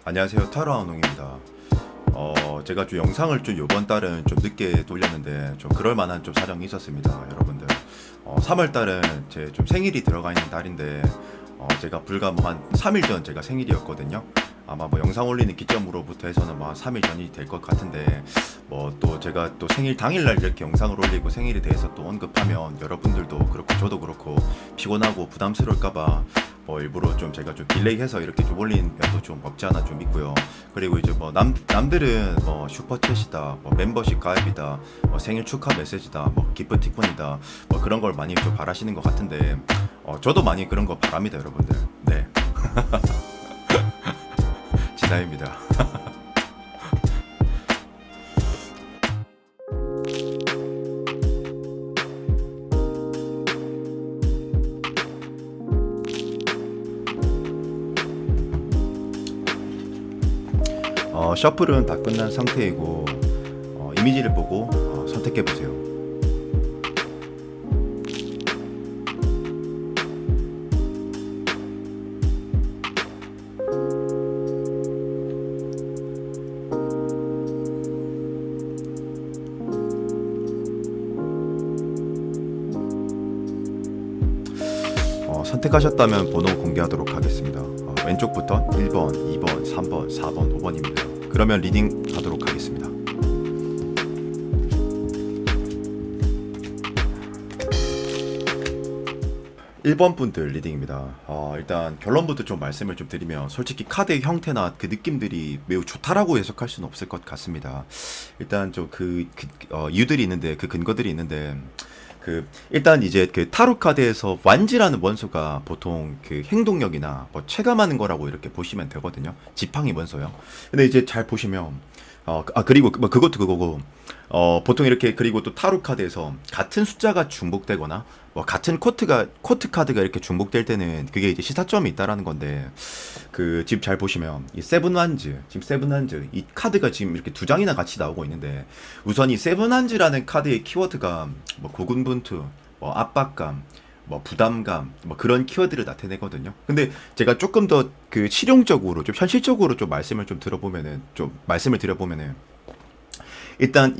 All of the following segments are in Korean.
안녕하세요. 타로아농입니다. 제가 좀 영상을 좀 요번 달은 좀 늦게 돌렸는데 좀 그럴 만한 좀 사정이 있었습니다, 여러분들. 3월 달은 제 좀 생일이 들어가 있는 달인데 제가 불과 뭐 한 3일 전 제가 생일이었거든요. 아마 뭐 영상 올리는 기점으로부터 해서는 뭐 한 3일 전이 될 것 같은데 뭐 또 제가 또 생일 당일날 이렇게 영상을 올리고 생일에 대해서 또 언급하면 여러분들도 그렇고 저도 그렇고 피곤하고 부담스러울까봐 뭐 일부러 좀 제가 좀 딜레이해서 이렇게 좀 올린 면도 좀 없지 않아 좀 있고요. 그리고 이제 뭐 남들은 뭐 슈퍼챗이다, 뭐 멤버십 가입이다, 뭐 생일 축하 메시지다, 뭐 기프티콘이다, 뭐 그런 걸 많이 좀 바라시는 것 같은데 저도 많이 그런 거 바랍니다, 여러분들. 네. 진아입니다. 셔플은 다 끝난 상태이고 이미지를 보고 선택해 보세요. 선택하셨다면 번호 공개하도록 하겠습니다. 왼쪽부터 1번, 2번, 3번, 4번, 5번입니다. 그러면 리딩 하도록 하겠습니다. 1번 분들 리딩입니다. 일단 결론부터 좀 말씀을 좀 드리면 솔직히 카드의 형태나 그 느낌들이 매우 좋다라고 해석할 수는 없을 것 같습니다. 일단 좀 이유들이 있는데 그 근거들이 있는데 일단 이제 그 타로 카드에서 완지라는 원소가 보통 그 행동력이나 뭐 체감하는 거라고 이렇게 보시면 되거든요. 지팡이 원소요. 근데 이제 잘 보시면 그리고 뭐 그것도 그거고 보통 이렇게 그리고 또 타로 카드에서 같은 숫자가 중복되거나 뭐 같은 코트 카드가 이렇게 중복될 때는 그게 이제 시사점이 있다라는 건데 지금 잘 보시면 이 세븐 한즈 이 카드가 지금 이렇게 두 장이나 같이 나오고 있는데 우선 이 세븐 한즈라는 카드의 키워드가 뭐 고군분투, 뭐 압박감, 뭐 부담감, 뭐 그런 키워드를 나타내거든요. 근데 제가 조금 더 실용적으로 좀 현실적으로 좀 말씀을 드려보면은 일단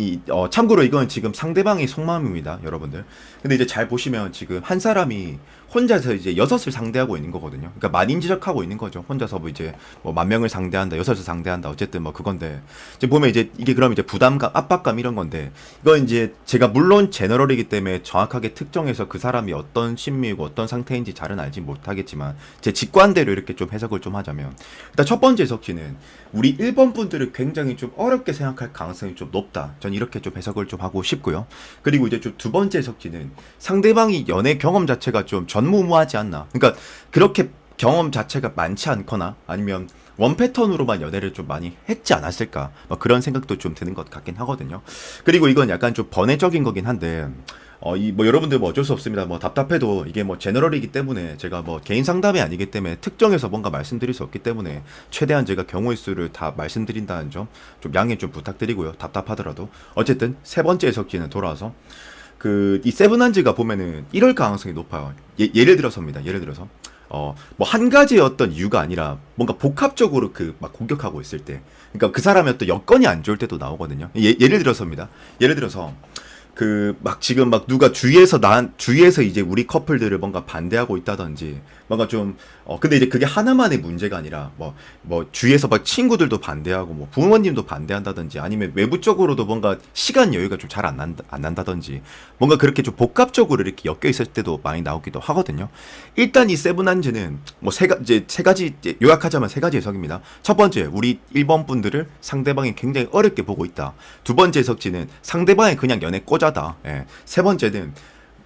참고로 이건 지금 상대방의 속마음입니다, 여러분들. 근데 이제 잘 보시면 지금 한 사람이 혼자서 이제 여섯을 상대하고 있는 거거든요. 그러니까 만인지적하고 있는 거죠. 혼자서 뭐 이제 뭐 만 명을 상대한다, 여섯을 상대한다, 어쨌든 뭐 그건데 지금 보면 이제 이게 그럼 이제 부담감, 압박감 이런 건데 이건 이제 제가 물론 제너럴이기 때문에 정확하게 특정해서 그 사람이 어떤 심리고 어떤 상태인지 잘은 알지 못하겠지만 제 직관대로 이렇게 좀 해석을 좀 하자면 일단 첫 번째 석지는 우리 1번 분들을 굉장히 좀 어렵게 생각할 가능성이 좀 높다. 전 이렇게 좀 해석을 좀 하고 싶고요. 그리고 이제 좀 두 번째 석지는 상대방이 연애 경험 자체가 좀 전무후무하지 않나. 그러니까 그렇게 경험 자체가 많지 않거나 아니면 원 패턴으로만 연애를 좀 많이 했지 않았을까. 뭐 그런 생각도 좀 드는 것 같긴 하거든요. 그리고 이건 약간 좀 번외적인 거긴 한데 뭐 여러분들 뭐 어쩔 수 없습니다. 뭐 답답해도 이게 뭐 제너럴이기 때문에 제가 뭐 개인 상담이 아니기 때문에 특정해서 뭔가 말씀드릴 수 없기 때문에 최대한 제가 경우의 수를 다 말씀드린다는 점 좀 양해 좀 부탁드리고요. 답답하더라도 어쨌든 세 번째 석지는 돌아와서 이 세븐한즈가 보면은 이럴 가능성이 높아요. 예를 들어서입니다. 예를 들어서 뭐 한 가지의 어떤 이유가 아니라 뭔가 복합적으로 막 공격하고 있을 때, 그러니까 그 사람의 어떤 여건이 안 좋을 때도 나오거든요. 예를 들어서입니다. 예를 들어서 지금 막 누가 주위에서 이제 우리 커플들을 뭔가 반대하고 있다든지, 뭔가 근데 이제 그게 하나만의 문제가 아니라, 주위에서 막 친구들도 반대하고, 뭐, 부모님도 반대한다든지, 아니면 외부적으로도 뭔가 시간 여유가 좀 잘 안 난다든지, 뭔가 그렇게 좀 복합적으로 이렇게 엮여 있을 때도 많이 나오기도 하거든요. 일단 이 세븐한즈는 세 가지, 요약하자면 세 가지 해석입니다. 첫 번째, 우리 1번 분들을 상대방이 굉장히 어렵게 보고 있다. 두 번째 해석지는 상대방이 그냥 연애 꽂아다. 예. 세 번째는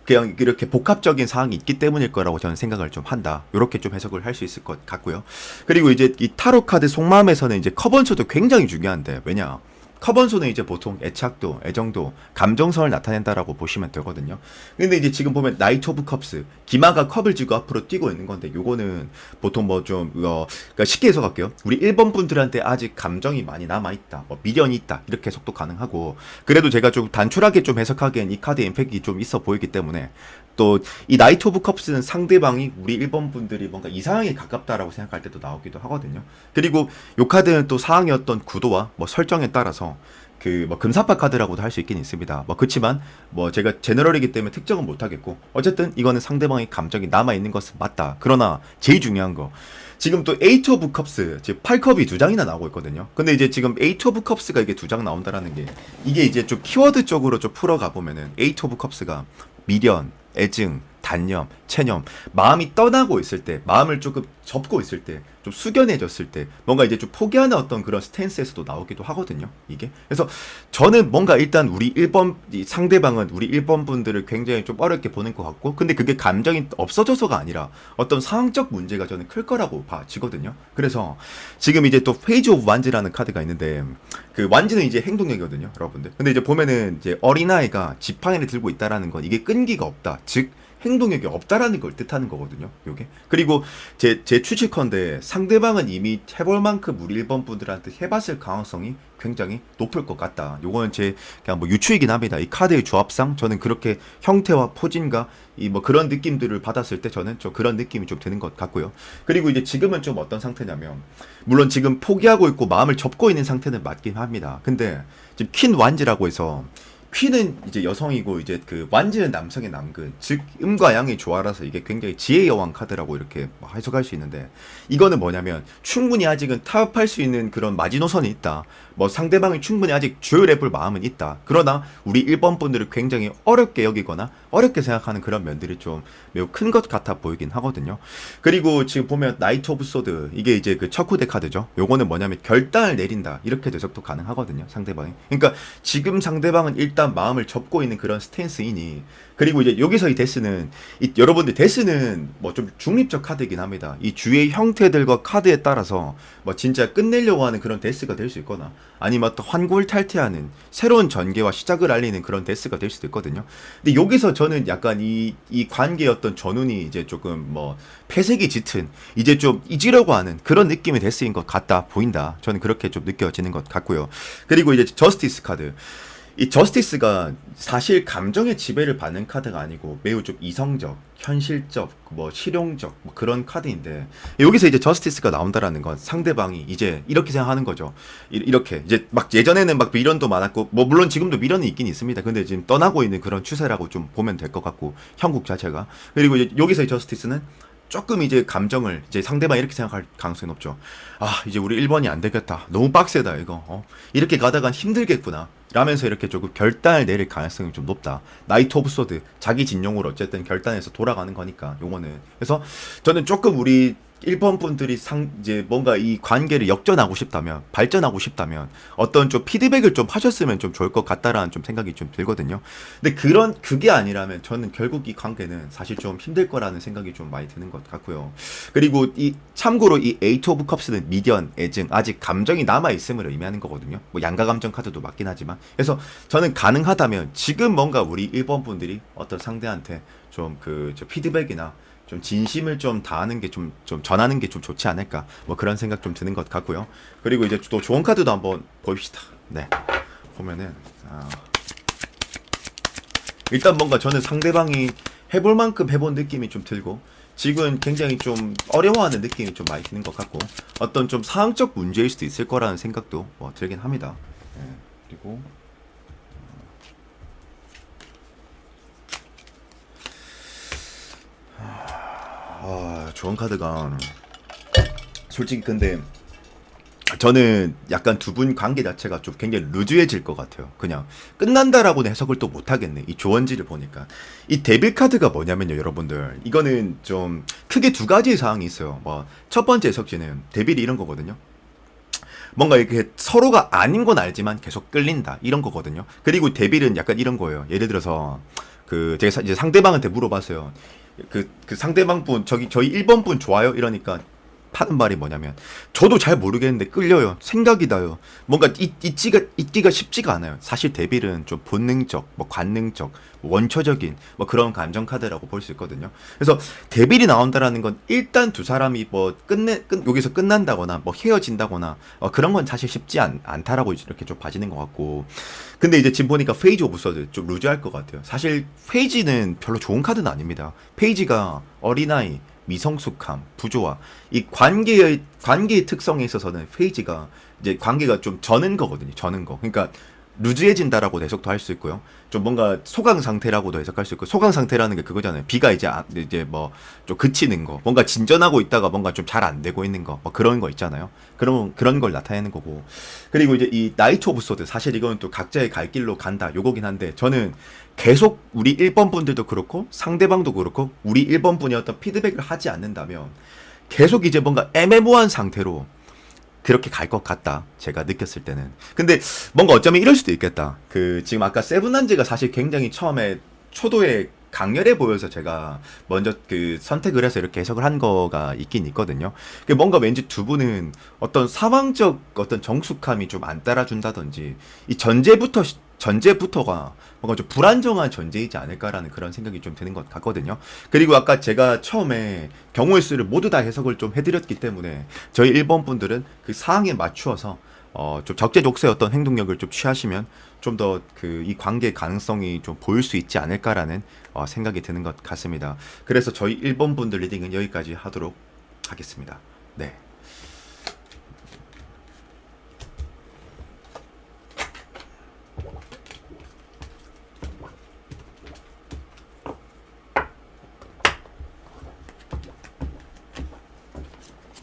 그냥 이렇게 복합적인 사항이 있기 때문일 거라고 저는 생각을 좀 한다. 이렇게 좀 해석을 할 수 있을 것 같고요. 그리고 이제 이 타로 카드 속마음에서는 이제 커번쇼도 굉장히 중요한데, 왜냐? 커번소는 이제 보통 애착도, 애정도, 감정선을 나타낸다라고 보시면 되거든요. 근데 이제 지금 보면 나이트 오브 컵스, 기마가 컵을 쥐고 앞으로 뛰고 있는 건데, 요거는 보통 그러니까 쉽게 해석할게요. 우리 1번 분들한테 아직 감정이 많이 남아있다, 뭐 미련이 있다, 이렇게 해석도 가능하고, 그래도 제가 좀 단출하게 좀 해석하기엔 이 카드의 임팩트가 좀 있어 보이기 때문에 또 이 나이트 오브 컵스는 상대방이 우리 1번 분들이 뭔가 이상하게 가깝다라고 생각할 때도 나오기도 하거든요. 그리고 요 카드는 또 사항의 어떤 구도와 뭐 설정에 따라서 그 뭐 금사파 카드라고도 할 수 있긴 있습니다. 뭐 그치만 뭐 제가 제너럴이기 때문에 특정은 못 하겠고 어쨌든 이거는 상대방의 감정이 남아 있는 것은 맞다. 그러나 제일 중요한 거 지금 또 에이트 오브 컵스 즉 8컵이 두 장이나 나오고 있거든요. 근데 이제 지금 에이트 오브 컵스가 이게 두 장 나온다라는 게 이게 이제 좀 키워드 쪽으로 좀 풀어가 보면은 에이트 오브 컵스가 미련, 애증, 단념, 체념, 마음이 떠나고 있을 때, 마음을 조금 접고 있을 때, 좀 숙연해졌을 때, 뭔가 이제 좀 포기하는 어떤 그런 스탠스에서도 나오기도 하거든요, 이게. 그래서 저는 뭔가 일단 우리 1번, 이 상대방은 우리 1번 분들을 굉장히 좀 어렵게 보는 것 같고, 근데 그게 감정이 없어져서가 아니라 어떤 상황적 문제가 저는 클 거라고 봐지거든요. 그래서 지금 이제 또 페이지 오브 완즈라는 카드가 있는데, 그 완즈는 이제 행동력이거든요, 여러분들. 근데 이제 보면은 이제 어린아이가 지팡이를 들고 있다라는 건 이게 끈기가 없다. 즉, 행동력이 없다라는 걸 뜻하는 거거든요. 요게. 그리고 제 추측컨대 상대방은 이미 해볼 만큼 우리 1번 분들한테 해봤을 가능성이 굉장히 높을 것 같다. 요거는 제 그냥 뭐 유추이긴 합니다. 이 카드의 조합상 저는 그렇게 형태와 포진과 이 뭐 그런 느낌들을 받았을 때 저는 좀 그런 느낌이 좀 드는 것 같고요. 그리고 이제 지금은 좀 어떤 상태냐면 물론 지금 포기하고 있고 마음을 접고 있는 상태는 맞긴 합니다. 근데 지금 퀸 완즈라고 해서 퀸은 이제 여성이고 이제 그 완즈는 남성의 남근 즉 음과 양의 조화라서 이게 굉장히 지혜의 여왕 카드라고 이렇게 해석할 수 있는데 이거는 뭐냐면 충분히 아직은 타협할 수 있는 그런 마지노선이 있다. 뭐 상대방이 충분히 아직 조율해볼 마음은 있다. 그러나 우리 1번 분들을 굉장히 어렵게 여기거나 어렵게 생각하는 그런 면들이 좀 매우 큰 것 같아 보이긴 하거든요. 그리고 지금 보면 나이트 오브 소드 이게 이제 그 척후대 카드죠. 요거는 뭐냐면 결단을 내린다 이렇게 해석도 가능하거든요. 상대방이. 그러니까 지금 상대방은 일단 마음을 접고 있는 그런 스탠스이니 그리고 이제 여기서 이 데스는 여러분들 데스는 뭐 좀 중립적 카드이긴 합니다. 이 주의 형태들과 카드에 따라서 뭐 진짜 끝내려고 하는 그런 데스가 될 수 있거나 아니면 또 환골 탈퇴하는 새로운 전개와 시작을 알리는 그런 데스가 될 수도 있거든요. 근데 여기서 저는 약간 이 관계의 어떤 전운이 이제 조금 뭐 폐색이 짙은 이제 좀 잊으려고 하는 그런 느낌의 데스인 것 같다 보인다. 저는 그렇게 좀 느껴지는 것 같고요. 그리고 이제 저스티스 카드. 이 저스티스가 사실 감정의 지배를 받는 카드가 아니고 매우 좀 이성적, 현실적, 뭐 실용적 뭐 그런 카드인데 여기서 이제 저스티스가 나온다라는 건 상대방이 이제 이렇게 생각하는 거죠. 이렇게 이제 막 예전에는 막 미련도 많았고 뭐 물론 지금도 미련이 있긴 있습니다. 근데 지금 떠나고 있는 그런 추세라고 좀 보면 될 것 같고 형국 자체가 그리고 이제 여기서의 저스티스는 조금 이제 감정을 이제 상대방이 이렇게 생각할 가능성이 높죠. 아 이제 우리 1번이 안 되겠다. 너무 빡세다 이거. 이렇게 가다간 힘들겠구나. 라면서 이렇게 조금 결단을 내릴 가능성이 좀 높다. 나이트 오브 소드 자기 진영으로 어쨌든 결단해서 돌아가는 거니까 요거는. 그래서 저는 조금 우리 1번 분들이 이제 뭔가 이 관계를 역전하고 싶다면, 발전하고 싶다면, 어떤 좀 피드백을 좀 하셨으면 좀 좋을 것 같다라는 좀 생각이 좀 들거든요. 근데 그게 아니라면 저는 결국 이 관계는 사실 좀 힘들 거라는 생각이 좀 많이 드는 것 같고요. 그리고 참고로 이 에이트 오브 컵스는 미련, 애증, 아직 감정이 남아있음을 의미하는 거거든요. 뭐 양가 감정 카드도 맞긴 하지만. 그래서 저는 가능하다면 지금 뭔가 우리 1번 분들이 어떤 상대한테 좀 저 피드백이나 좀 진심을 좀 다하는 게 좀 전하는 게 좀 좋지 않을까 뭐 그런 생각 좀 드는 것 같고요. 그리고 이제 또 좋은 카드도 한번 봅시다. 네 보면은 일단 뭔가 저는 상대방이 해볼 만큼 해본 느낌이 좀 들고 지금 굉장히 좀 어려워하는 느낌이 좀 많이 드는 것 같고 어떤 좀 사항적 문제일 수도 있을 거라는 생각도 뭐 들긴 합니다. 네, 그리고 좋은 카드가 솔직히 근데 저는 약간 두 분 관계 자체가 좀 굉장히 루즈해질 것 같아요. 그냥 끝난다라고는 해석을 또 못하겠네. 이 조언지를 보니까 이 데빌 카드가 뭐냐면요, 여러분들 이거는 좀 크게 두 가지의 사항이 있어요. 뭐 첫 번째 해석지는 데빌이 이런 거거든요. 뭔가 이렇게 서로가 아닌 건 알지만 계속 끌린다 이런 거거든요. 그리고 데빌은 약간 이런 거예요. 예를 들어서 제가 이제 상대방한테 물어봤어요. 그 상대방 분 저희 1번 분 좋아요? 이러니까 파는 말이 뭐냐면 저도 잘 모르겠는데 끌려요. 생각이 나요. 뭔가 있기가 쉽지가 않아요. 사실 데빌은 좀 본능적, 뭐 관능적, 원초적인 뭐 그런 감정 카드라고 볼 수 있거든요. 그래서 데빌이 나온다라는 건 일단 두 사람이 뭐 여기서 끝난다거나 뭐 헤어진다거나 그런 건 사실 쉽지 않다라고 이렇게 좀 봐지는 것 같고. 근데 이제 지금 보니까 페이지 오브 서드 좀 루즈할 것 같아요. 사실 페이지는 별로 좋은 카드는 아닙니다. 페이지가 어린아이, 미성숙함, 부조화, 이 관계의 특성에 있어서는 페이지가 이제 관계가 좀 저는 거거든요. 저는 거. 그러니까 루즈해진다라고 해석도 할 수 있고요. 좀 뭔가 소강 상태라고도 해석할 수 있고, 소강 상태라는 게 그거잖아요. 비가 이제 뭐 좀 그치는 거, 뭔가 진전하고 있다가 뭔가 좀 잘 안 되고 있는 거, 뭐 그런 거 있잖아요. 그런 걸 나타내는 거고. 그리고 이제 이 나이트 오브 소드, 사실 이거는 또 각자의 갈 길로 간다 요거긴 한데, 저는 계속 우리 1번 분들도 그렇고 상대방도 그렇고 우리 1번 분이 어떤 피드백을 하지 않는다면 계속 이제 뭔가 애매모호한 상태로 그렇게 갈 것 같다. 제가 느꼈을 때는. 근데 뭔가 어쩌면 이럴 수도 있겠다. 지금 아까 세븐란즈가 사실 굉장히 처음에 초도에 강렬해 보여서 제가 먼저 선택을 해서 이렇게 해석을 한 거가 있긴 있거든요. 뭔가 왠지 두 분은 어떤 사망적 어떤 정숙함이 좀 안 따라준다든지 이 전제부터가 뭔가 좀 불안정한 전제이지 않을까라는 그런 생각이 좀 드는 것 같거든요. 그리고 아까 제가 처음에 경우의 수를 모두 다 해석을 좀 해드렸기 때문에 저희 1번 분들은 그 사항에 맞추어서 좀 적재적소의 어떤 행동력을 좀 취하시면 좀 더 이 관계 가능성이 좀 보일 수 있지 않을까라는 생각이 드는 것 같습니다. 그래서 저희 1번 분들 리딩은 여기까지 하도록 하겠습니다. 네.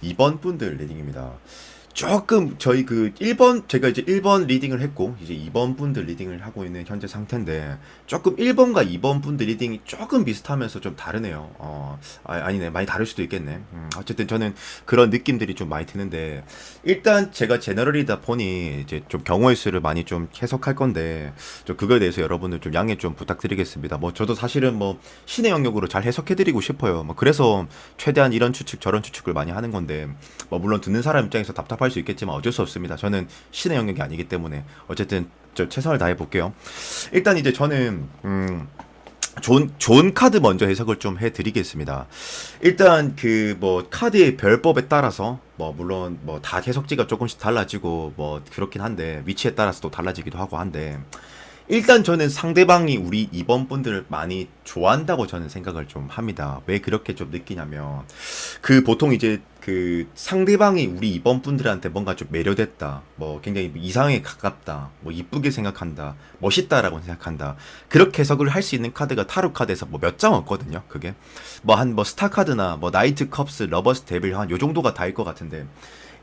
이번 분들 리딩입니다. 조금 저희 1번 제가 이제 1번 리딩을 했고 이제 2번 분들 리딩을 하고 있는 현재 상태인데 조금 1번과 2번 분들 리딩이 조금 비슷하면서 좀 다르네요. 아니네. 많이 다를 수도 있겠네. 어쨌든 저는 그런 느낌들이 좀 많이 드는데 일단 제가 제너럴이다 보니 이제 좀 경우의 수를 많이 좀 해석할 건데 좀 그거에 대해서 여러분들 좀 양해 좀 부탁드리겠습니다. 뭐 저도 사실은 뭐 신의 영역으로 잘 해석해드리고 싶어요. 뭐 그래서 최대한 이런 추측 저런 추측을 많이 하는 건데 뭐 물론 듣는 사람 입장에서 답답할 수 있겠지만 어쩔 수 없습니다. 저는 신의 영역이 아니기 때문에 어쨌든 저 최선을 다해 볼게요. 일단 이제 저는 좋은 카드 먼저 해석을 좀 해드리겠습니다. 일단 뭐 카드의 별법에 따라서 뭐 물론 뭐 다 해석지가 조금씩 달라지고 뭐 그렇긴 한데 위치에 따라서 또 달라지기도 하고 한데 일단 저는 상대방이 우리 2번 분들을 많이 좋아한다고 저는 생각을 좀 합니다. 왜 그렇게 좀 느끼냐면 보통 이제 상대방이 우리 2번 분들한테 뭔가 좀 매료됐다. 뭐 굉장히 이상에 가깝다. 뭐 이쁘게 생각한다. 멋있다라고 생각한다. 그렇게 해석을 할 수 있는 카드가 타로 카드에서 뭐 몇 장 없거든요. 그게 뭐 스타 카드나 뭐 나이트 컵스, 러버스 데빌 한 요 정도가 다일 것 같은데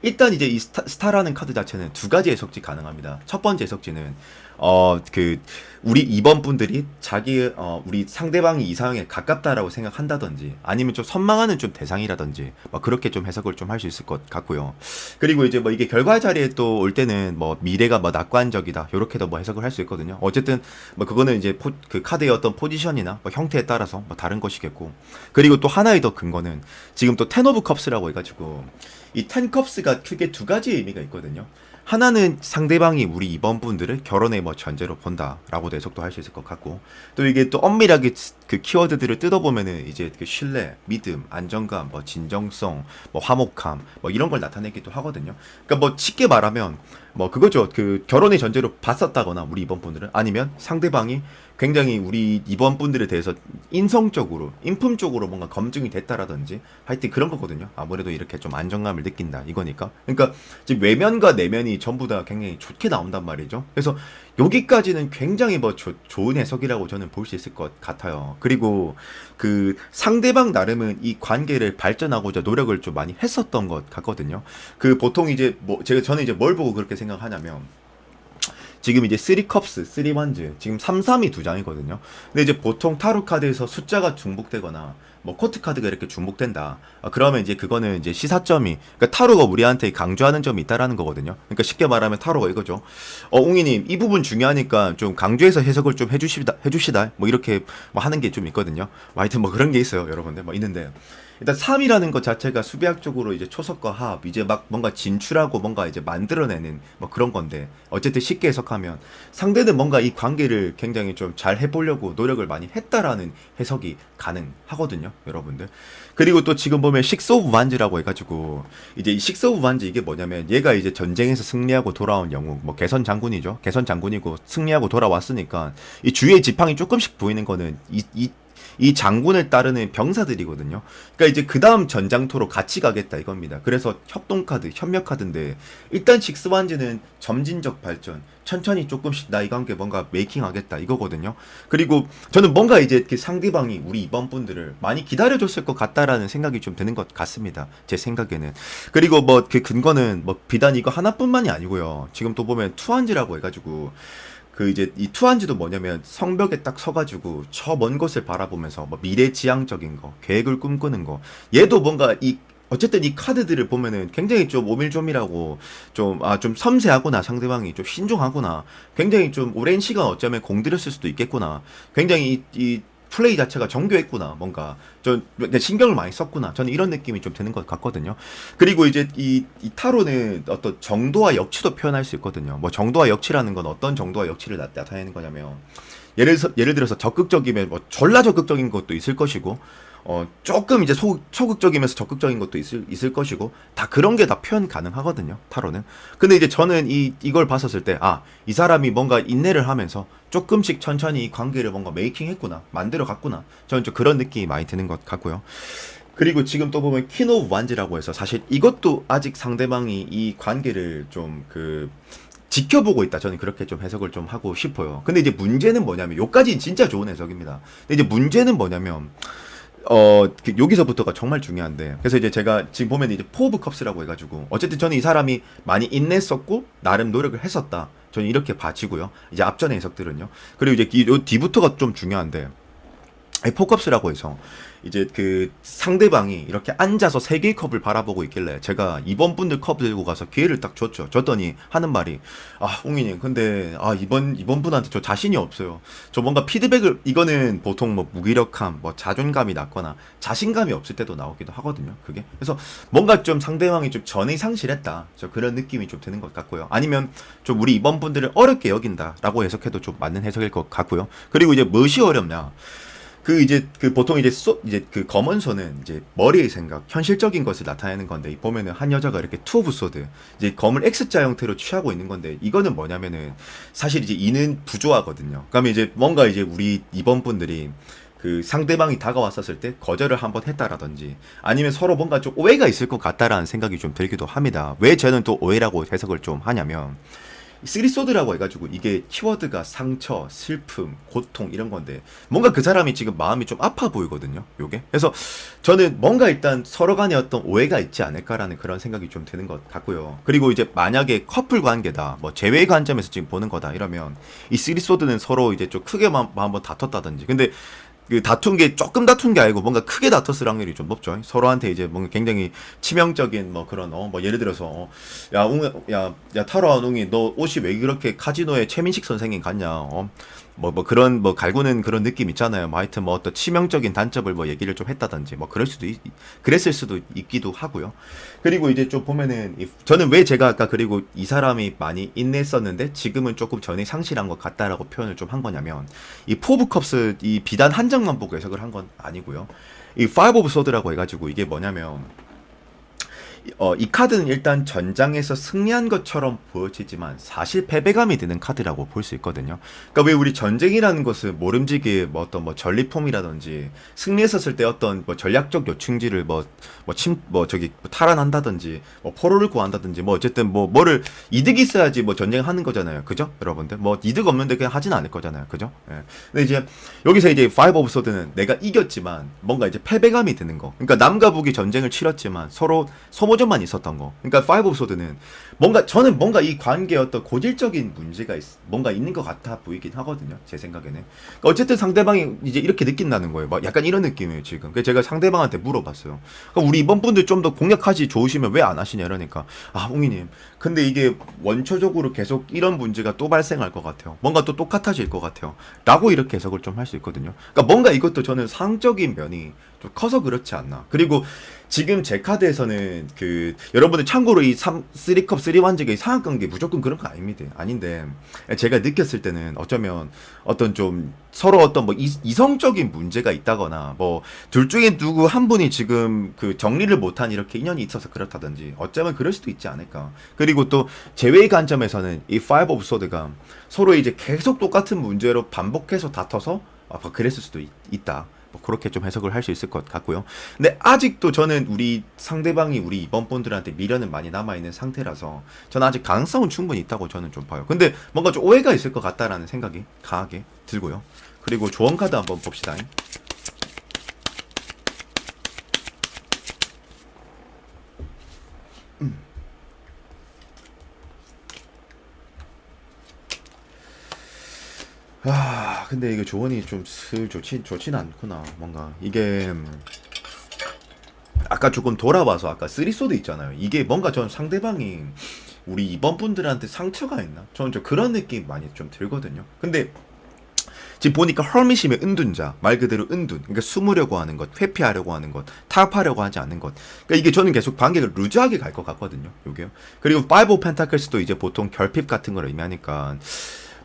일단 이제 이 스타라는 카드 자체는 두 가지 해석지 가능합니다. 첫 번째 해석지는 우리 2번 분들이 우리 상대방이 이상형에 가깝다라고 생각한다든지 아니면 좀 선망하는 좀 대상이라든지 뭐 그렇게 좀 해석을 좀 할 수 있을 것 같고요. 그리고 이제 뭐 이게 결과 자리에 또 올 때는 뭐 미래가 뭐 낙관적이다 요렇게도 뭐 해석을 할 수 있거든요. 어쨌든 뭐 그거는 이제 카드의 어떤 포지션이나 뭐 형태에 따라서 뭐 다른 것이겠고. 그리고 또 하나의 더 근거는 지금 또 텐 오브 컵스라고 해가지고 이 텐 컵스가 크게 두 가지 의미가 있거든요. 하나는 상대방이 우리 2번 분들을 결혼의 뭐 전제로 본다라고도 해석도 할 수 있을 것 같고 또 이게 또 엄밀하게 키워드들을 뜯어보면은 이제 신뢰, 믿음, 안정감, 뭐 진정성, 뭐 화목함 뭐 이런 걸 나타내기도 하거든요. 그러니까 뭐 쉽게 말하면 뭐 그거죠. 결혼의 전제로 봤었다거나 우리 2번 분들은 아니면 상대방이 굉장히 우리 2번 분들에 대해서 인성적으로, 인품적으로 뭔가 검증이 됐다라든지 하여튼 그런 거거든요. 아무래도 이렇게 좀 안정감을 느낀다 이거니까. 그러니까 지금 외면과 내면이 전부 다 굉장히 좋게 나온단 말이죠. 그래서 여기까지는 굉장히 뭐 좋은 해석이라고 저는 볼 수 있을 것 같아요. 그리고 상대방 나름은 이 관계를 발전하고자 노력을 좀 많이 했었던 것 같거든요. 보통 이제 저는 이제 뭘 보고 그렇게 생각하냐면 지금 이제 3컵스, 3원즈, 지금 3, 3이 두 장이거든요. 근데 이제 보통 타로 카드에서 숫자가 중복되거나 뭐 코트 카드가 이렇게 중복된다. 그러면 이제 그거는 이제 시사점이, 그러니까 타로가 우리한테 강조하는 점이 있다라는 거거든요. 그러니까 쉽게 말하면 타로가 이거죠. 웅이님 이 부분 중요하니까 좀 강조해서 해석을 좀 해주시다. 뭐 이렇게 뭐 하는 게 좀 있거든요. 뭐 하여튼 뭐 그런 게 있어요, 여러분들. 뭐 있는데. 일단 3이라는 것 자체가 수비학적으로 이제 초석과 합, 이제 막 뭔가 진출하고 뭔가 이제 만들어내는 뭐 그런 건데, 어쨌든 쉽게 해석하면 상대는 뭔가 이 관계를 굉장히 좀 잘 해보려고 노력을 많이 했다라는 해석이 가능하거든요, 여러분들. 그리고 또 지금 보면 식스 오브 완즈라고 해가지고, 이제 이 식스 오브 완즈 이게 뭐냐면, 얘가 이제 전쟁에서 승리하고 돌아온 영웅, 뭐 개선 장군이죠. 개선 장군이고 승리하고 돌아왔으니까 이 주위에 지팡이 조금씩 보이는 거는 이 장군을 따르는 병사들이거든요. 그러니까 이제 그 다음 전장토로 같이 가겠다 이겁니다. 그래서 협동 카드, 협력 카드인데, 일단 식스완즈는 점진적 발전, 천천히 조금씩 나 이 관계 뭔가 메이킹하겠다 이거거든요. 그리고 저는 뭔가 이제 그 상대방이 우리 이번 분들을 많이 기다려줬을 것 같다라는 생각이 좀 드는 것 같습니다. 제 생각에는. 그리고 뭐 그 근거는 뭐 비단 이거 하나뿐만이 아니고요. 지금 또 보면 투한지라고 해가지고, 그 이제 이 투한지도 뭐냐면 성벽에 딱 서가지고 저 먼 곳을 바라보면서 뭐 미래지향적인 거, 계획을 꿈꾸는 거. 얘도 뭔가 이 어쨌든 이 카드들을 보면은 굉장히 좀 오밀조밀하고 좀 섬세하구나, 상대방이 좀 신중하구나, 굉장히 좀 오랜 시간 어쩌면 공들였을 수도 있겠구나, 굉장히 이 플레이 자체가 정교했구나, 뭔가 좀 신경을 많이 썼구나, 저는 이런 느낌이 좀 드는 것 같거든요. 그리고 이제 이 타로는 어떤 정도와 역치도 표현할 수 있거든요. 뭐 정도와 역치라는 건 어떤 정도와 역치를 나타내는 거냐면, 예를 들어서 적극적이면 뭐 졸라 적극적인 것도 있을 것이고, 조금 이제 소극적이면서 적극적인 것도 있을 것이고, 다 그런 게 다 표현 가능하거든요, 타로는. 근데 이제 저는 이걸 봤었을 때, 이 사람이 뭔가 인내를 하면서 조금씩 천천히 이 관계를 뭔가 메이킹 했구나, 만들어 갔구나. 저는 좀 그런 느낌이 많이 드는 것 같고요. 그리고 지금 또 보면 퀸 오브 완즈라고 해서, 사실 이것도 아직 상대방이 이 관계를 좀 지켜보고 있다. 저는 그렇게 좀 해석을 좀 하고 싶어요. 근데 이제 문제는 뭐냐면, 요까지는 진짜 좋은 해석입니다. 근데 이제 문제는 뭐냐면, 여기서부터가 정말 중요한데, 그래서 이제 제가 지금 보면 이제 포 오브 컵스라고 해가지고, 어쨌든 저는 이 사람이 많이 인내했었고 나름 노력을 했었다, 저는 이렇게 봐지고요. 이제 앞전의 해석들은요. 그리고 이제 요 뒤부터가 좀 중요한데, 포컵스라고 해서 이제 그 상대방이 이렇게 앉아서 세 개의 컵을 바라보고 있길래 제가 이번 분들 컵 들고 가서 기회를 딱 줬더니 하는 말이, 웅이님 근데 이번 분한테 저 자신이 없어요. 저 뭔가 피드백을, 이거는 보통 뭐 무기력함, 뭐 자존감이 낮거나 자신감이 없을 때도 나오기도 하거든요, 그게. 그래서 뭔가 좀 상대방이 좀 전의 상실했다, 저 그런 느낌이 좀 드는 것 같고요. 아니면 좀 우리 이번 분들을 어렵게 여긴다라고 해석해도 좀 맞는 해석일 것 같고요. 그리고 이제 무엇이 어렵냐, 보통 이제 그 검은 손은 이제 머리의 생각, 현실적인 것을 나타내는 건데, 보면은 한 여자가 이렇게 투 오브 소드, 이제 검을 X자 형태로 취하고 있는 건데, 이거는 뭐냐면은 사실 이제 이는 부조하거든요. 그러면 이제 뭔가 이제 우리 이번 분들이 그 상대방이 다가왔었을 때 거절을 한번 했다라든지, 아니면 서로 뭔가 좀 오해가 있을 것 같다라는 생각이 좀 들기도 합니다. 왜 저는 또 오해라고 해석을 좀 하냐면, 쓰리소드라고 해가지고 이게 키워드가 상처, 슬픔, 고통 이런 건데, 뭔가 그 사람이 지금 마음이 좀 아파 보이거든요, 요게. 그래서 저는 뭔가 일단 서로 간에 어떤 오해가 있지 않을까라는 그런 생각이 좀 드는 것 같고요. 그리고 이제 만약에 커플 관계다, 뭐 제외 관점에서 지금 보는 거다 이러면, 이 쓰리소드는 서로 이제 좀 크게 한번 다퉜다든지, 근데 그 조금 다툰 게 아니고 뭔가 크게 다퉜을 확률이 좀 높죠. 서로한테 이제 뭔가 굉장히 치명적인 뭐 그런 뭐 예를 들어서, 야 타로아 웅이 너 옷이 왜 그렇게 카지노에 최민식 선생님 같냐, 뭐 그런 뭐 갈구는 그런 느낌 있잖아요. 뭐 하여튼 뭐 어떤 치명적인 단점을 뭐 얘기를 좀 했다든지, 뭐 그랬을 수도 있기도 하고요. 그리고 이제 좀 보면은 저는 왜 제가 아까, 그리고 이 사람이 많이 인내했었는데 지금은 조금 전에 상실한 것 같다라고 표현을 좀 한 거냐면, 이 포브 컵스 이 비단 한 장만 보고 해석을 한 건 아니고요. 이 파이브 오브 소드라고 해가지고, 이게 뭐냐면, 이 카드는 일단 전장에서 승리한 것처럼 보여지지만 사실 패배감이 드는 카드라고 볼 수 있거든요. 그러니까 왜 우리 전쟁이라는 것은 모름지기 뭐 어떤 뭐 전리품이라든지, 승리했었을 때 어떤 뭐 전략적 요충지를 탈환한다든지, 뭐 포로를 구한다든지, 뭐 어쨌든 뭐를 이득이 있어야지 뭐 전쟁하는 거잖아요, 그죠? 여러분들 뭐 이득 없는데 그냥 하진 않을 거잖아요, 그죠? 예. 근데 이제 여기서 이제 파이브 오브 소드는 내가 이겼지만 뭔가 이제 패배감이 드는 거. 그러니까 남과 북이 전쟁을 치렀지만 서로 소모 소전만 있었던 거. 그러니까 파이브 오브 소드는 저는 뭔가 이 관계에 어떤 고질적인 문제가 뭔가 있는 것 같아 보이긴 하거든요. 제 생각에는. 그러니까 어쨌든 상대방이 이제 이렇게 느낀다는 거예요. 막 약간 이런 느낌이에요, 지금. 그래서 제가 상대방한테 물어봤어요. 그러니까 우리 이번 분들 좀 더 공략하시 좋으시면 왜 안 하시냐 이러니까, 아, 홍이님. 근데 이게 원초적으로 계속 이런 문제가 또 발생할 것 같아요. 뭔가 또 똑같아질 것 같아요. 라고 이렇게 해석을 좀 할 수 있거든요. 그러니까 뭔가 이것도 저는 상적인 면이 좀 커서 그렇지 않나. 그리고 지금 제 카드에서는 여러분들 참고로 이 3컵 3완적의 상하관계 무조건 그런 거 아닙니다. 아닌데 제가 느꼈을 때는 어쩌면 어떤 좀 서로 어떤 뭐 이성적인 문제가 있다거나 뭐 둘 중에 누구 한 분이 지금 정리를 못한 이렇게 인연이 있어서 그렇다든지 어쩌면 그럴 수도 있지 않을까. 그리고 또 제외의 관점에서는 이 파이브 오브 소드가 서로 이제 계속 똑같은 문제로 반복해서 다퉈서 그랬을 수도 있다. 뭐 그렇게 좀 해석을 할 수 있을 것 같고요. 근데 아직도 저는 우리 상대방이 우리 이번 분들한테 미련은 많이 남아있는 상태라서 저는 아직 가능성은 충분히 있다고 저는 좀 봐요. 근데 뭔가 좀 오해가 있을 것 같다라는 생각이 강하게 들고요. 그리고 조언 카드 한번 봅시다. 근데 이게 조언이 좀 좋진 않구나. 뭔가 이게 아까 조금 돌아와서 아까 쓰리소드 있잖아요. 이게 뭔가 전 상대방이 우리 이번 분들한테 상처가 있나? 저는 좀 그런 느낌 많이 좀 들거든요. 근데 지금 보니까 헐밋이면 은둔자, 말 그대로 은둔. 그러니까 숨으려고 하는 것, 회피하려고 하는 것, 타협하려고 하지 않는 것. 그러니까 이게 저는 계속 관계가 루즈하게 갈 것 같거든요. 요게요. 그리고 파이브 오브 펜타클스도 이제 보통 결핍 같은 걸 의미하니까